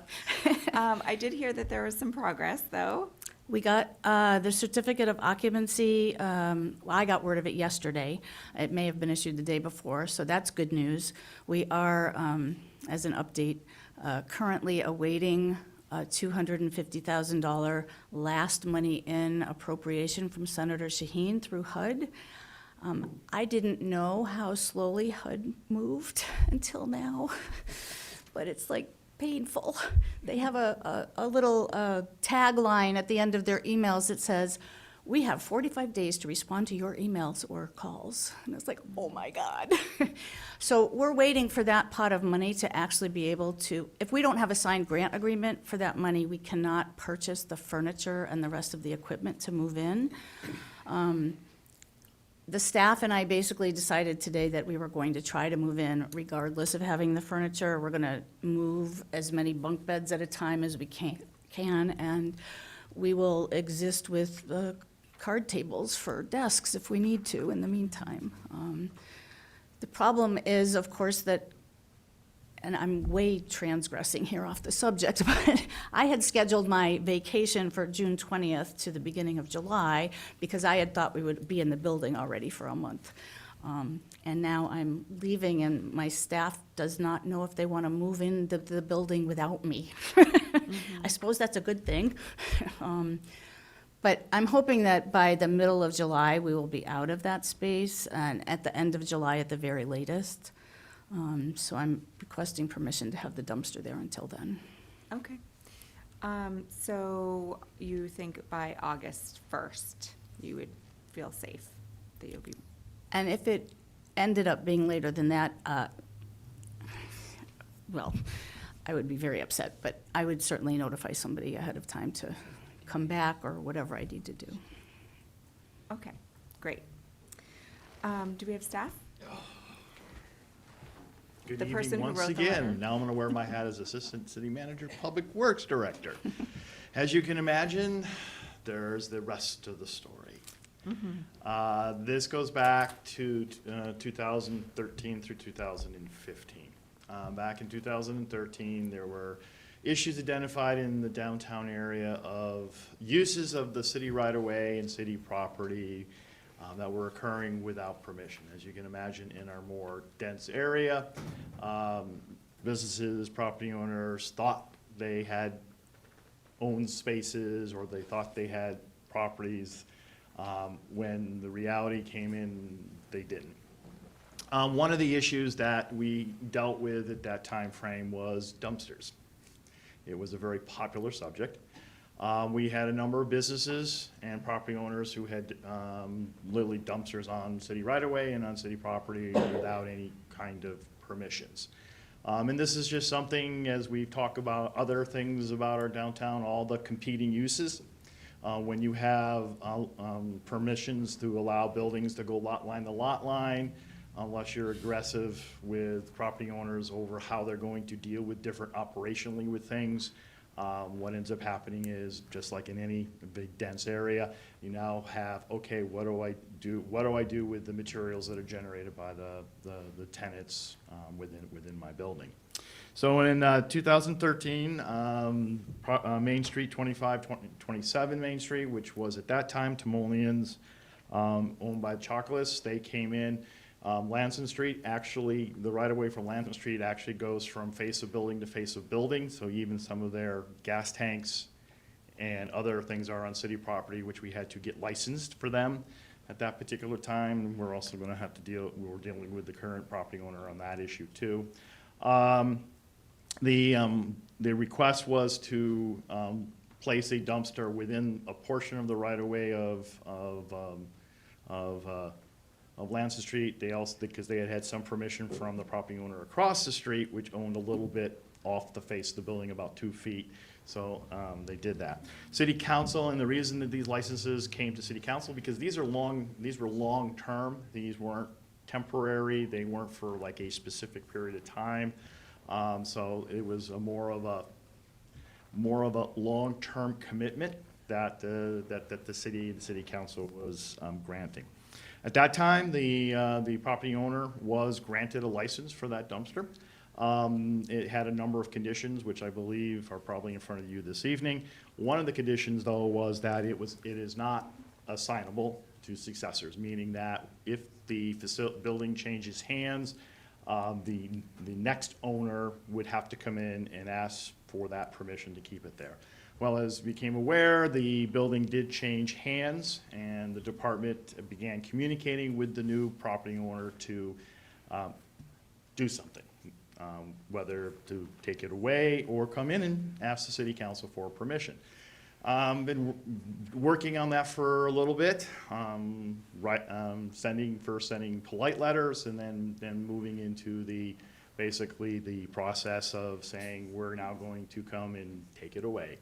I did hear that there was some progress, though. We got the certificate of occupancy, well, I got word of it yesterday. It may have been issued the day before, so that's good news. We are, as an update, currently awaiting a $250,000 last money in appropriation from Senator Shaheen through HUD. I didn't know how slowly HUD moved until now, but it's like painful. They have a little tagline at the end of their emails that says, "We have 45 days to respond to your emails or calls." And it's like, oh my God. So we're waiting for that pot of money to actually be able to, if we don't have a signed grant agreement for that money, we cannot purchase the furniture and the rest of the equipment to move in. The staff and I basically decided today that we were going to try to move in regardless of having the furniture. We're gonna move as many bunk beds at a time as we can, and we will exist with card tables for desks if we need to in the meantime. The problem is, of course, that, and I'm way transgressing here off the subject, but I had scheduled my vacation for June 20th to the beginning of July because I had thought we would be in the building already for a month. And now I'm leaving and my staff does not know if they want to move into the building without me. I suppose that's a good thing. But I'm hoping that by the middle of July, we will be out of that space, and at the end of July at the very latest. So I'm requesting permission to have the dumpster there until then. Okay. So you think by August 1st, you would feel safe that you'll be? And if it ended up being later than that, well, I would be very upset, but I would certainly notify somebody ahead of time to come back or whatever I need to do. Okay, great. Do we have staff? Good The person evening who once wrote the letter. again. Now I'm going to wear my hat as Assistant City Manager, Public Works Director. As you can imagine, there's the rest of the story. This goes back to 2013 through 2015. Back in 2013, there were issues identified in the downtown area of uses of the city right-of-way and city property that were occurring without permission. As you can imagine, in our more dense area, businesses, property owners thought they had owned spaces or they thought they had properties. When the reality came in, they didn't. One of the issues that we dealt with at that time frame was dumpsters. It was a very popular subject. We had a number of businesses and property owners who had literally dumpsters on city right-of-way and on city property without any kind of permissions. And this is just something, as we talk about other things about our downtown, all the competing uses. When you have permissions to allow buildings to go lot line to lot line, unless you're aggressive with property owners over how they're going to deal with different operationally with things, what ends up happening is, just like in any big dense area, you now have, okay, what do I do? What do I do with the materials that are generated by the tenants within my building? So in 2013, Main Street, 2527 Main Street, which was at that time Timoleon's, owned by Chocolates, they came in. Lansing Street, actually, the right-of-way for Lansing Street actually goes from face of building to face of building, so even some of their gas tanks and other things are on city property, which we had to get licensed for them. at that particular time. We're also gonna have to we're dealing with the current property owner on that issue too. The request was to place a dumpster within a portion of the right-of-way of Lansing Street. They also, because they had some permission from the property owner across the street, which owned a little bit off the face of the building, about 2 feet. So they did that. City Council, and the reason that these licenses came to City Council, because these were long-term. These weren't temporary. They weren't for like a specific period of time. So it was more of a long-term commitment that the city council was granting. At that time, the property owner was granted a license for that dumpster. It had a number of conditions, which I believe are probably in front of you this evening. One of the conditions, though, was that it is not assignable to successors, meaning that if the building changes hands, the next owner would have to come in and ask for that permission to keep it there. Well, as we became aware, the building did change hands, and the department began communicating with the new property owner to do something, whether to take it away or come in and ask the city council for permission. Been working on that for a little bit, sending polite letters, and then moving into basically the process of saying we're now going to come and take it away.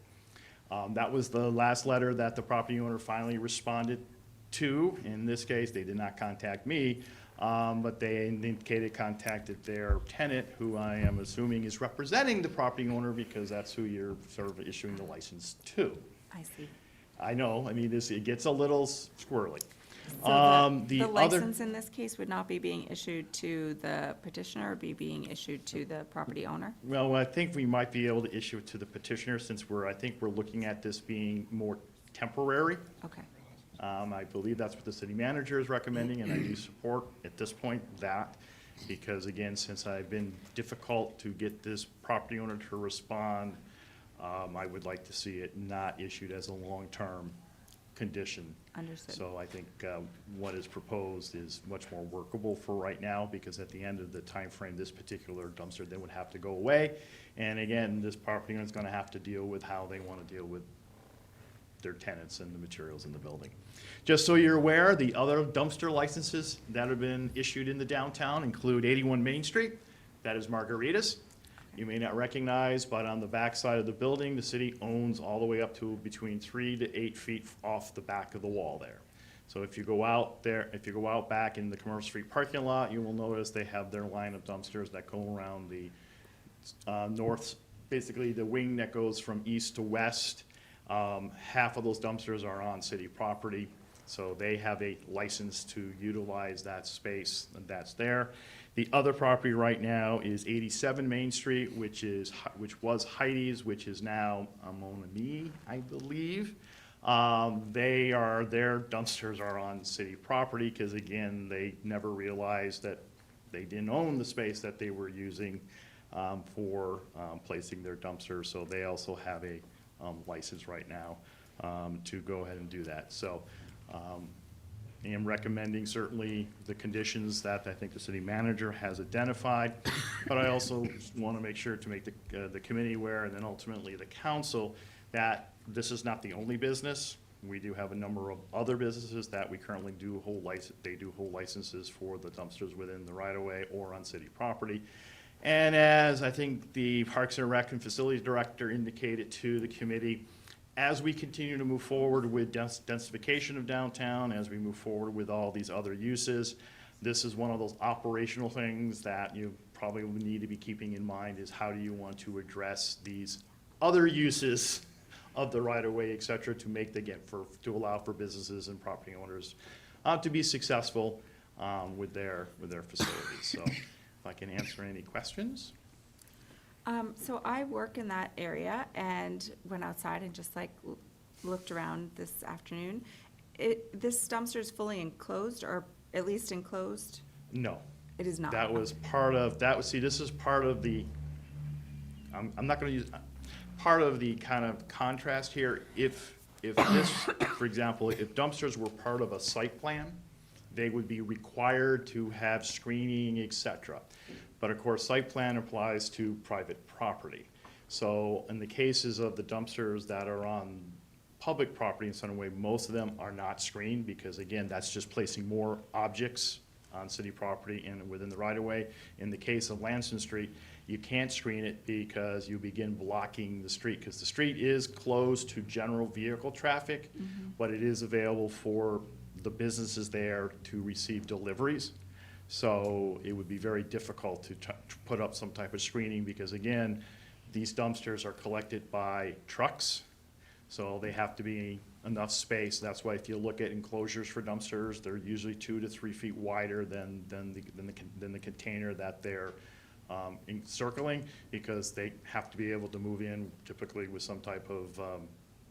That was the last letter that the property owner finally responded to. In this case, they did not contact me, but they contacted their tenant, who I am assuming is representing the property owner, because that's who you're sort of issuing the license to. I see. I know, I mean, it gets a little squirrely. So the other- license in this case would not be being issued to the petitioner, or be being issued to the property owner? Well, I think we might be able to issue it to the petitioner, since I think we're looking at this being more temporary. Okay. I believe that's what the city manager is recommending, and I do support at this point that, because again, since I've been difficult to get this property owner to respond, I would like to see it not issued as a long-term condition. Understood. So I think what is proposed is much more workable for right now, because at the end of the time frame, this particular dumpster then would have to go away. And again, this property owner is going to have to deal with how they want to deal with their tenants and the materials in the building. Just so you're aware, the other dumpster licenses that have been issued in the downtown include 81 Main Street, that is Margarita's. You may not recognize, but on the back side of the building, the city owns all the way up to between 3 to 8 feet off the back of the wall there. So if you go out back in the Commerce Street parking lot, you will notice they have their line of dumpsters that go around the north, basically the wing that goes from east to west. Half of those dumpsters are on city property, so they have a license to utilize that space that's there. The other property right now is 87 Main Street, which was Heidi's, which is now Monami, I believe. Their dumpsters are on city property, because again, they never realized that they didn't own the space that they were using for placing their dumpsters. So they also have a license right now to go ahead and do that. So I am recommending certainly the conditions that I think the city manager has identified, but I also want to make sure to make the committee aware, and then ultimately the council, that this is not the only business. We do have a number of other businesses that we currently do hold licenses for the dumpsters within the right-of-way or on city property. And as I think the Parks and Rec and Facilities Director indicated to the committee, as we continue to move forward with densification of downtown, as we move forward with all these other uses, this is one of those operational things that you probably need to be keeping in mind, is how do you want to address these other uses of the right-of-way, et cetera, to to allow for businesses and property owners to be successful with their facilities. So if I can answer any questions. So I work in that area and went outside and just looked around this afternoon. This dumpster is fully enclosed, or at least enclosed? No. It is not. That was part of, this is part of the, I'm not gonna use, part of the kind of contrast here. If if this, for example, if dumpsters were part of a site plan, they would be required to have screening, et cetera. But of course, site plan applies to private property. So in the cases of the dumpsters that are on public property in some way, most of them are not screened because again, that's just placing more objects on city property and within the right of way. In the case of Lansing Street, you can't screen it because you begin blocking the street because the street is closed to general vehicle traffic, but it is available for the businesses there to receive deliveries. So it would be very difficult to put up some type of screening because again, these dumpsters are collected by trucks. So they have to be enough space. That's why if you look at enclosures for dumpsters, they're usually 2 to 3 feet wider than the container that they're encircling because they have to be able to move in typically with some type of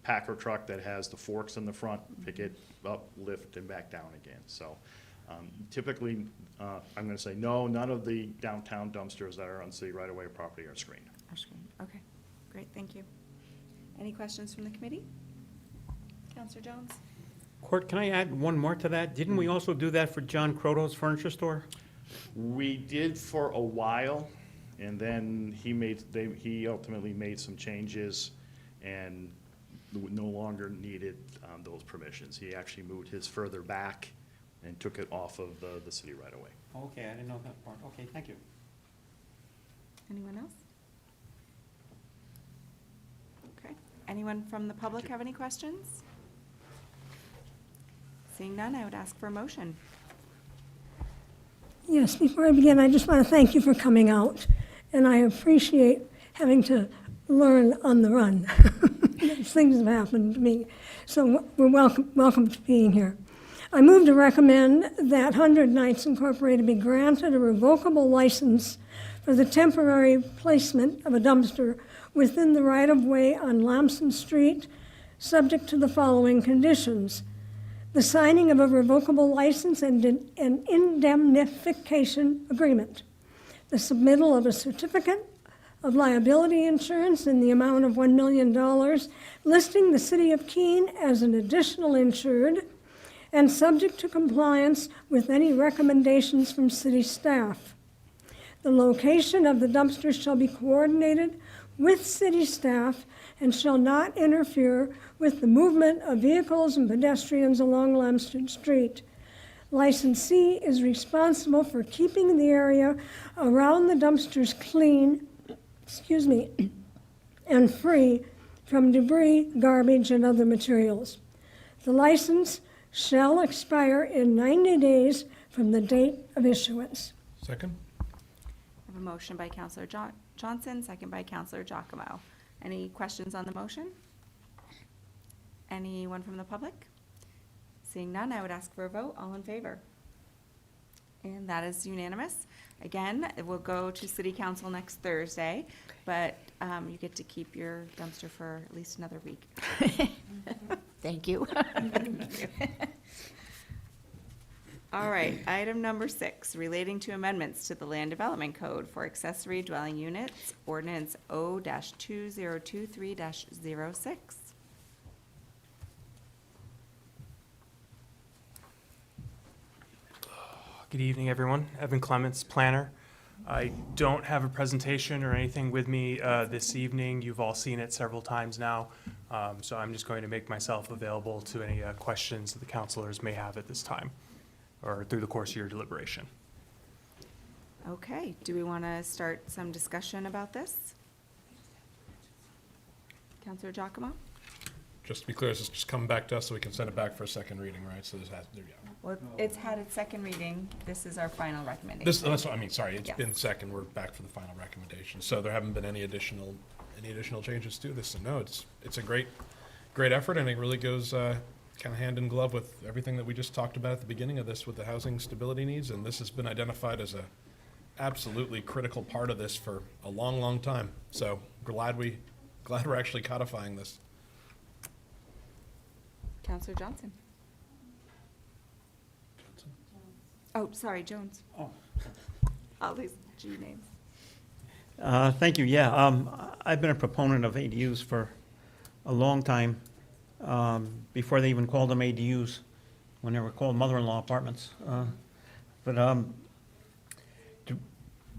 packer truck that has the forks in the front, pick it up, lift, and back down again. So typically, I'm going to say no, none of the downtown dumpsters that are on city right-of-way property are screened. Are screened. Okay, great, thank you. Any questions from the committee? Counselor Jones? Court, can I add one more to that? Didn't we also do that for John Croto's furniture store? We did for a while, and then he ultimately made some changes and no longer needed those permissions. He actually moved his further back and took it off of the city right away. Okay, I didn't know that part. Okay, thank you. Anyone else? Okay, anyone from the public have any questions? Seeing none, I would ask for a motion. Yes, before I begin, I just want to thank you for coming out, and I appreciate having to learn on the run. Things have happened to me, so we're welcome to being here. I move to recommend that 100 Nights Incorporated be granted a revocable license for the temporary placement of a dumpster within the right-of-way on Lamson Street, subject to the following conditions: the signing of a revocable license and an indemnification agreement, the submittal of a certificate of liability insurance in the amount of $1 million, listing the City of Keene as an additional insured, and subject to compliance with any recommendations from city staff. The location of the dumpsters shall be coordinated with city staff and shall not interfere with the movement of vehicles and pedestrians along Lamson Street. Licensee is responsible for keeping the area around the dumpsters clean, and free from debris, garbage, and other materials. The license shall expire in 90 days from the date of issuance. Second? I have a motion by Counselor Johnson, second by Counselor Giacomo. Any questions on the motion? Anyone from the public? Seeing none, I would ask for a vote. All in favor? And that is unanimous. Again, it will go to City Council next Thursday, but you get to keep your dumpster for at least another week. Thank you. All right, item number 6, relating to amendments to the Land Development Code for accessory dwelling units, ordinance O-2023-06. Good evening, everyone. Evan Clements, planner. I don't have a presentation or anything with me this evening. You've all seen it several times now, so I'm just going to make myself available to any questions that the councilors may have at this time or through the course of your deliberation. Okay, do we want to start some discussion about this? Counselor Giacomo? Just to be clear, this is just coming back to us so we can send it back for a second reading, right? So this has, there you go. Well, it's had its second reading. This is our final recommendation. That's what I mean, sorry, it's Yes. been second, we're back for the final recommendation. So there haven't been any additional changes to this, and no, it's a great effort, and it really goes kind of hand in glove with everything that we just talked about at the beginning of this with the housing stability needs, and this has been identified as a absolutely critical part of this for a long, long time. So glad we're actually codifying this. Counselor Johnson. Oh, sorry, Jones. Oh. All these G names. Thank you. Yeah, I've been a proponent of ADUs for a long time. before they even called them ADUs, when they were called mother-in-law apartments.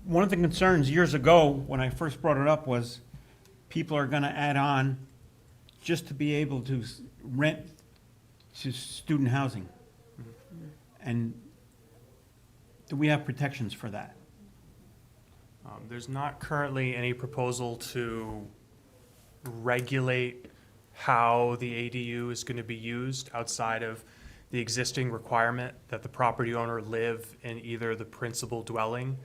One of the concerns years ago, when I first brought it up, was people are gonna add on just to be able to rent to student housing. And do we have protections for that? There's not currently any proposal to regulate how the ADU is going to be used outside of the existing requirement that the property owner live in either the principal dwelling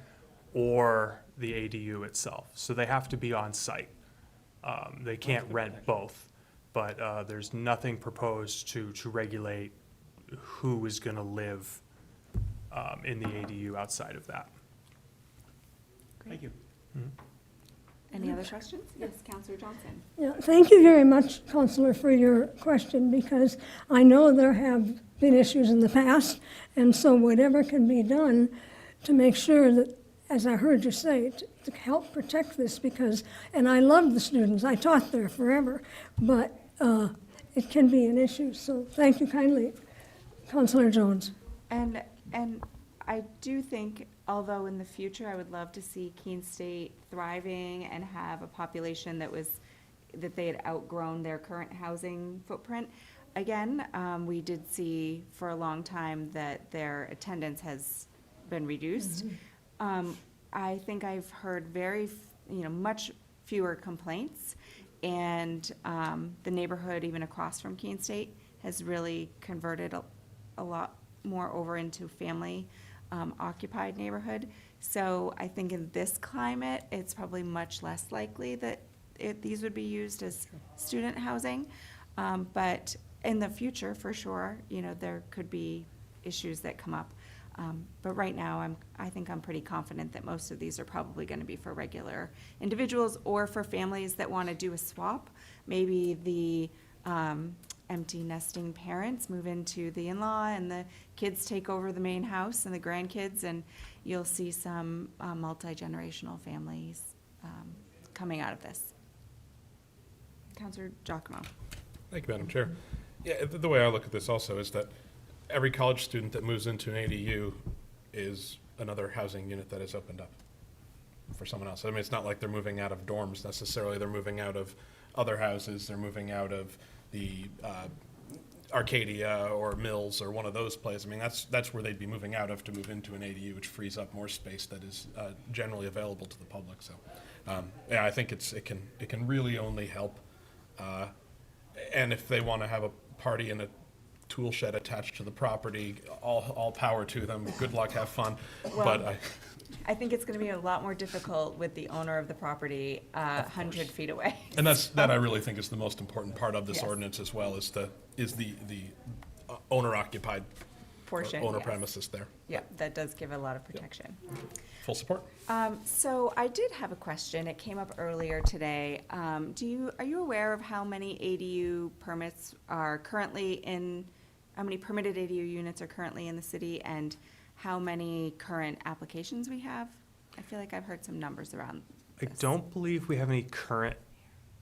or the ADU itself. So they have to be on site. They can't rent both, but there's nothing proposed to regulate who is going to live in the ADU outside of that. Thank you. Any other questions? Yes, Councillor Johnson. Yeah, thank you very much, Councillor, for your question, because I know there have been issues in the past, and so whatever can be done to make sure that, as I heard you say, to help protect this, because, and I love the students, I taught there forever, but it can be an issue, so thank you kindly, Councillor Jones. And I do think, although in the future I would love to see Keene State thriving and have a population that they had outgrown their current housing footprint. Again, we did see for a long time that their attendance has been reduced. I think I've heard much fewer complaints, and the neighborhood even across from Keene State has really converted a lot more over into family occupied neighborhood. So I think in this climate, it's probably much less likely that these would be used as student housing. But in the future, for sure, there could be issues that come up. But right now, I think I'm pretty confident that most of these are probably going to be for regular individuals or for families that want to do a swap. Maybe the empty nesting parents move into the in-law and the kids take over the main house and the grandkids, and you'll see some multi-generational families coming out of this. Councillor Giacomo. Thank you, Madam Chair. Yeah, the way I look at this also is that every college student that moves into an ADU is another housing unit that is opened up for someone else. I mean, it's not like they're moving out of dorms necessarily. They're moving out of other houses. They're moving out of the Arcadia or Mills or one of those places. I mean, that's where they'd be moving out of to move into an ADU, which frees up more space that is generally available to the public. So, yeah, I think it can really only help. And if they want to have a party in a tool shed attached to the property, all power to them. Good luck, have fun. Well, But I think it's going to be a lot more difficult with the owner of the property 100 feet away. And that I really think is the most important part of this Yes. ordinance as well, is the owner occupied Portion, owner yes. premises there. Yeah, that does give a lot of protection. Full support. So I did have a question. It came up earlier today. Are you aware of how many ADU permits are currently how many permitted ADU units are currently in the city, and how many current applications we have? I feel like I've heard some numbers around I this. don't believe we have any current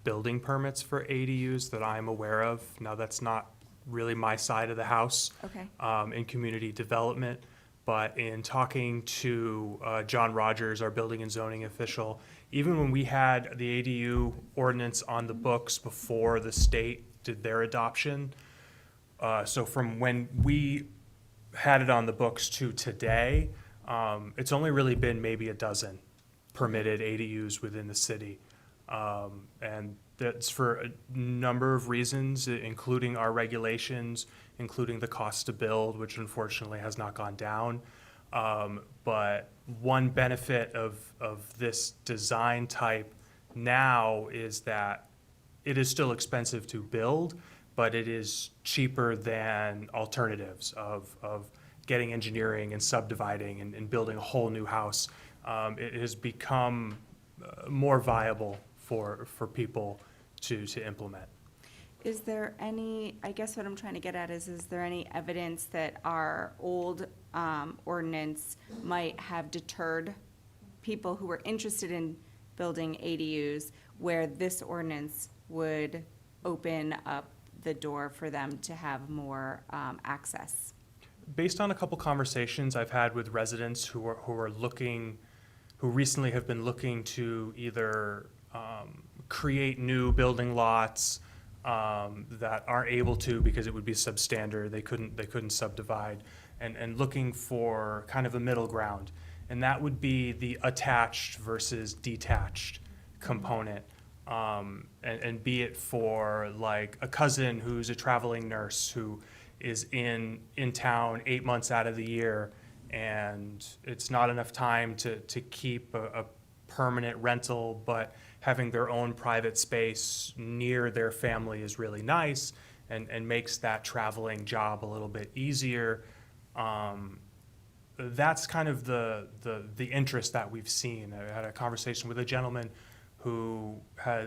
building permits for ADUs that I'm aware of. Now, that's not really my side of the house. Okay. In community development, but in talking to John Rogers, our building and zoning official, even when we had the ADU ordinance on the books before the state did their adoption, so from when we had it on the books to today, it's only really been maybe a dozen permitted ADUs within the city. And that's for a number of reasons, including our regulations, including the cost to build, which unfortunately has not gone down. But one benefit of this design type now is that it is still expensive to build, but it is cheaper than alternatives of getting engineering and subdividing and building a whole new house. It has become more viable for people to implement. Is there any, I guess what I'm trying to get at is there any evidence that our old ordinance might have deterred people who were interested in building ADUs, where this ordinance would open up the door for them to have more access? Based on a couple conversations I've had with residents who recently have been looking to either create new building lots that aren't able to because it would be substandard, they couldn't subdivide, and looking for kind of a middle ground. And that would be the attached versus detached component. And be it for like a cousin who's a traveling nurse who is in town 8 months out of the year, and it's not enough time to keep a permanent rental, but having their own private space near their family is really nice and makes that traveling job a little bit easier. That's kind of the interest that we've seen. I had a conversation with a gentleman who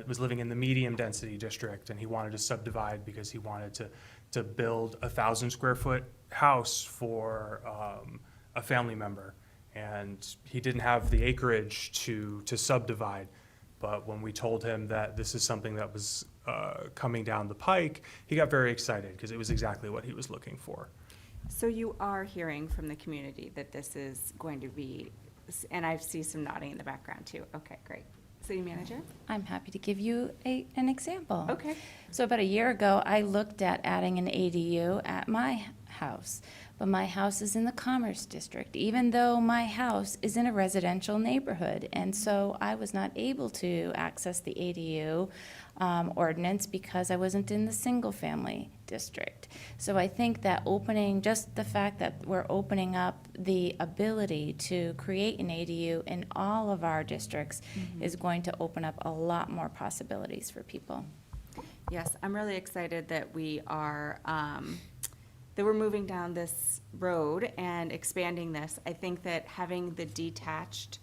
was living in the medium density district, and he wanted to subdivide because he wanted to build a 1,000-square-foot house for a family member. And he didn't have the acreage to subdivide. But when we told him that this is something that was coming down the pike, he got very excited because it was exactly what he was looking for. So you are hearing from the community that this is going to be, and I see some nodding in the background too. Okay, great. City manager? I'm happy to give you an example. Okay. So about a year ago, I looked at adding an ADU at my house, but my house is in the Commerce District, even though my house is in a residential neighborhood. And so I was not able to access the ADU ordinance because I wasn't in the single-family district. So I think that just the fact that we're opening up the ability to create an ADU in all of our districts is going to open up a lot more possibilities for people. Yes, I'm really excited that we are, that we're moving down this road and expanding this. I think that having the detached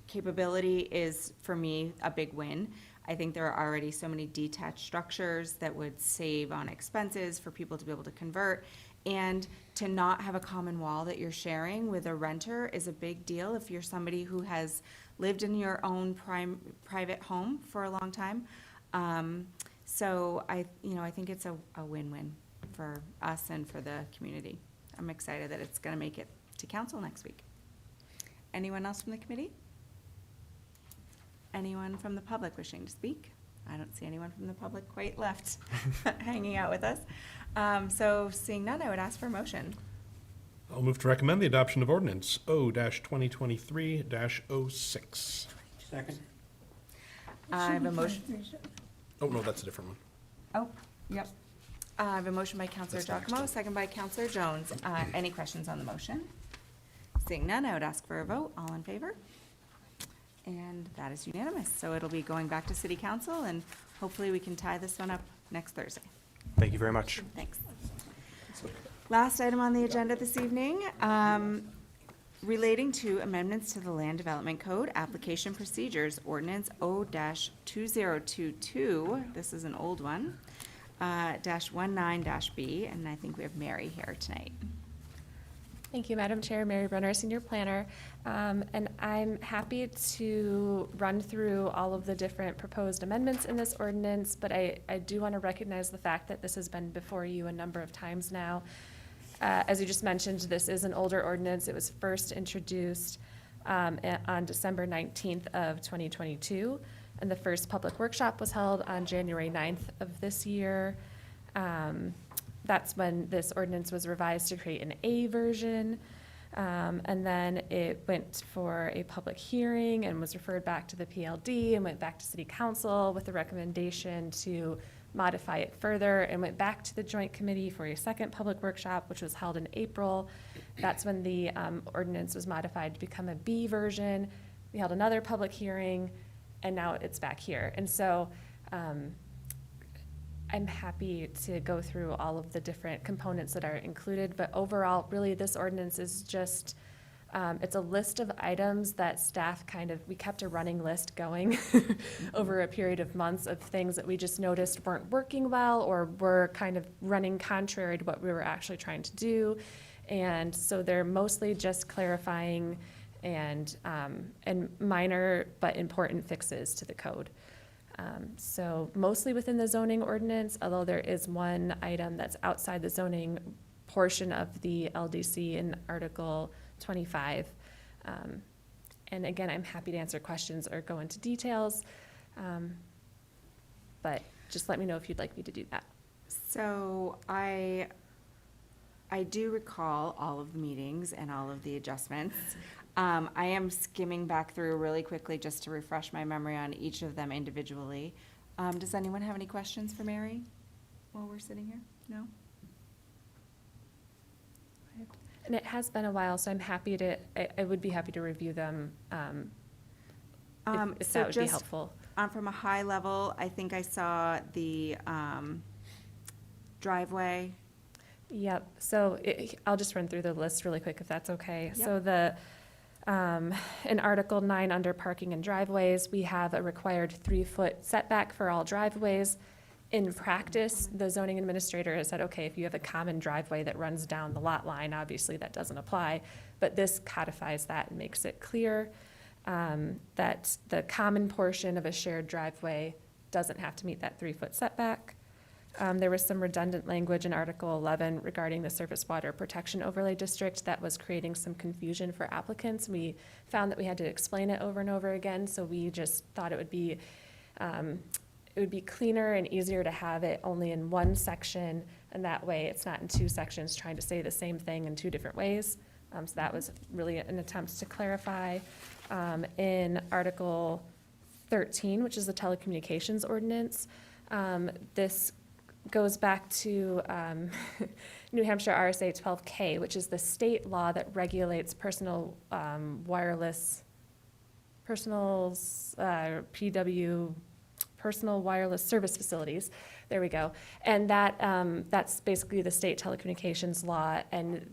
capability is, for me, a big win. I think there are already so many detached structures that would save on expenses for people to be able to convert. And to not have a common wall that you're sharing with a renter is a big deal if you're somebody who has lived in your own private home for a long time. So I think it's a win-win for us and for the community. I'm excited that it's going to make it to council next week. Anyone else from the committee? Anyone from the public wishing to speak? I don't see anyone from the public quite left hanging out with us. So seeing none, I would ask for a motion. I'll move to recommend the adoption of ordinance O-2023-06. Second. I have a motion. Oh, no, that's a different one. Oh, yep. I have a motion by Counselor Giacomo, second by Counselor Jones. Any questions on the motion? Seeing none, I would ask for a vote. All in favor? And that is unanimous. So it'll be going back to City Council, and hopefully we can tie this one up next Thursday. Thank you very much. Thanks. Last item on the agenda this evening, relating to amendments to the Land Development Code, Application Procedures, Ordinance O-2022. This is an old one, -19-B, and I think we have Mary here tonight. Thank you, Madam Chair. Mary Brenner, Senior Planner. And I'm happy to run through all of the different proposed amendments in this ordinance, but I do want to recognize the fact that this has been before you a number of times now. As you just mentioned, this is an older ordinance. It was first introduced on December 19th of 2022, and the first public workshop was held on January 9th of this year. That's when this ordinance was revised to create an A version. And then it went for a public hearing and was referred back to the PLD and went back to City Council with a recommendation to modify it further, and went back to the Joint Committee for a second public workshop, which was held in April. That's when the ordinance was modified to become a B version. We held another public hearing, and now it's back here. And so I'm happy to go through all of the different components that are included, but overall, really, this ordinance is just, it's a list of items that staff we kept a running list going over a period of months of things that we just noticed weren't working well or were kind of running contrary to what we were actually trying to do. And so they're mostly just clarifying and minor but important fixes to the code. So mostly within the zoning ordinance, although there is one item that's outside the zoning portion of the LDC in Article 25. And again, I'm happy to answer questions or go into details, but just let me know if you'd like me to do that. So I do recall all of the meetings and all of the adjustments. I am skimming back through really quickly just to refresh my memory on each of them individually. Does anyone have any questions for Mary while we're sitting here? No? And it has been a while, so I'm happy to, I would be happy to review them, if So that would be just, helpful. From a high level, I think I saw the driveway. Yep, so I'll just run through the list really quick if that's okay. Yep. So in Article 9, under parking and driveways, we have a required 3-foot setback for all driveways. In practice, the zoning administrator has said, okay, if you have a common driveway that runs down the lot line, obviously that doesn't apply, but this codifies that and makes it clear that the common portion of a shared driveway doesn't have to meet that 3-foot setback. There was some redundant language in Article 11 regarding the Surface Water Protection Overlay District that was creating some confusion for applicants. We found that we had to explain it over and over again, so we just thought it would be cleaner and easier to have it only in one section, and that way it's not in 2 sections trying to say the same thing in 2 different ways. So that was really an attempt to clarify. In Article 13, which is the telecommunications ordinance, this goes back to New Hampshire RSA 12K, which is the state law that regulates PW, personal wireless service facilities. There we go. And that's basically the state telecommunications law, and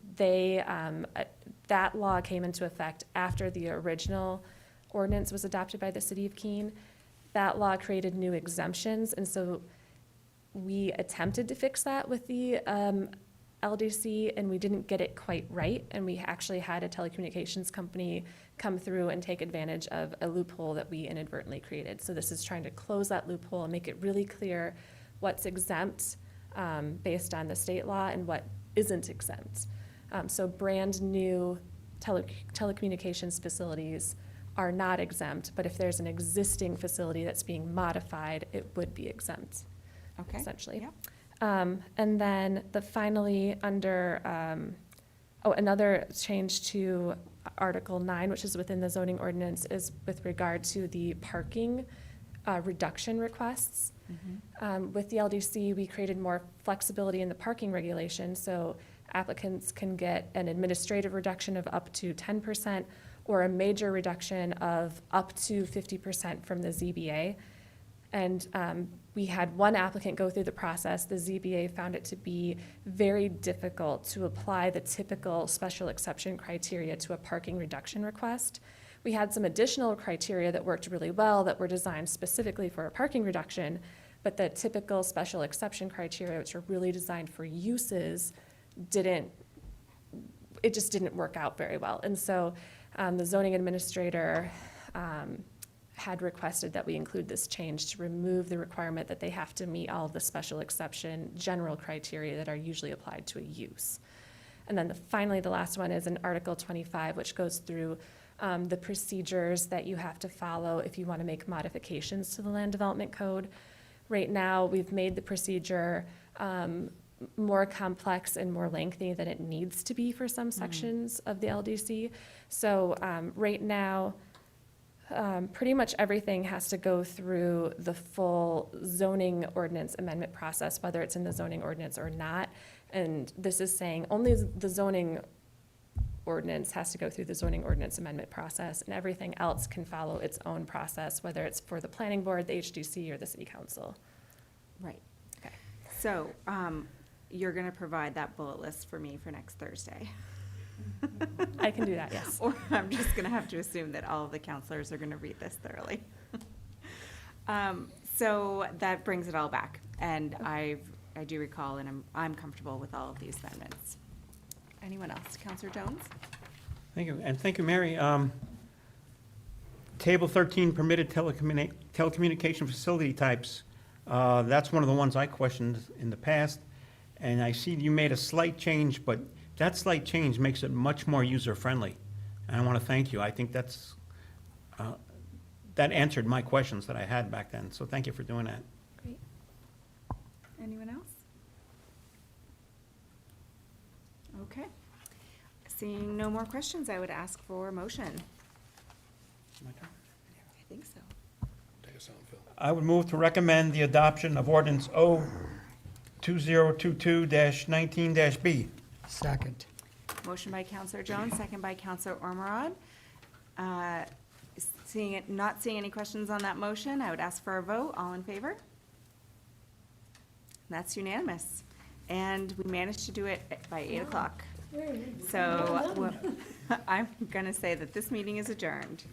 that law came into effect after the original ordinance was adopted by the city of Keene. That law created new exemptions, and so we attempted to fix that with the LDC, and we didn't get it quite right, and we actually had a telecommunications company come through and take advantage of a loophole that we inadvertently created. So this is trying to close that loophole and make it really clear what's exempt based on the state law and what isn't exempt. So brand new telecommunications facilities are not exempt, but if there's an existing facility that's being modified, it would be exempt. Okay. Essentially. Yep. And then finally, under, another change to Article 9, which is within the zoning ordinance, is with regard to the parking reduction requests. With the LDC, we created more flexibility in the parking regulation, so applicants can get an administrative reduction of up to 10% or a major reduction of up to 50% from the ZBA. And we had one applicant go through the process. The ZBA found it to be very difficult to apply the typical special exception criteria to a parking reduction request. We had some additional criteria that worked really well that were designed specifically for a parking reduction, but the typical special exception criteria, which are really designed for uses, it just didn't work out very well. And so the zoning administrator had requested that we include this change to remove the requirement that they have to meet all of the special exception general criteria that are usually applied to a use. And then finally, the last one is in Article 25, which goes through the procedures that you have to follow if you want to make modifications to the land development code. Right now, we've made the procedure more complex and more lengthy than it needs to be for some sections of the LDC. So right now, pretty much everything has to go through the full zoning ordinance amendment process, whether it's in the zoning ordinance or not. And this is saying only the zoning ordinance has to go through the zoning ordinance amendment process, and everything else can follow its own process, whether it's for the planning board, the HDC, or the city council. Right. Okay. So you're going to provide that bullet list for me for next Thursday. I can do that, yes. Or I'm just going to have to assume that all of the counselors are going to read this thoroughly. So that brings it all back, and I do recall, and I'm comfortable with all of these amendments. Anyone else? Counselor Jones? Thank you, and thank you, Mary. Table 13, permitted telecommunication facility types. That's one of the ones I questioned in the past. And I see you made a slight change, but that slight change makes it much more user-friendly. And I want to thank you. I think that's, that answered my questions that I had back then. So thank you for doing that. Great. Anyone else? Okay. Seeing no more questions, I would ask for a motion. I think so. Take us home, Phil. I would move to recommend the adoption of ordinance O-2022-19-B. Second. Motion by Counselor Jones, second by Counselor Ormerod. Not seeing any questions on that motion, I would ask for a vote. All in favor? That's unanimous. And we managed to do it by 8 o'clock. So I'm going to say that this meeting is adjourned.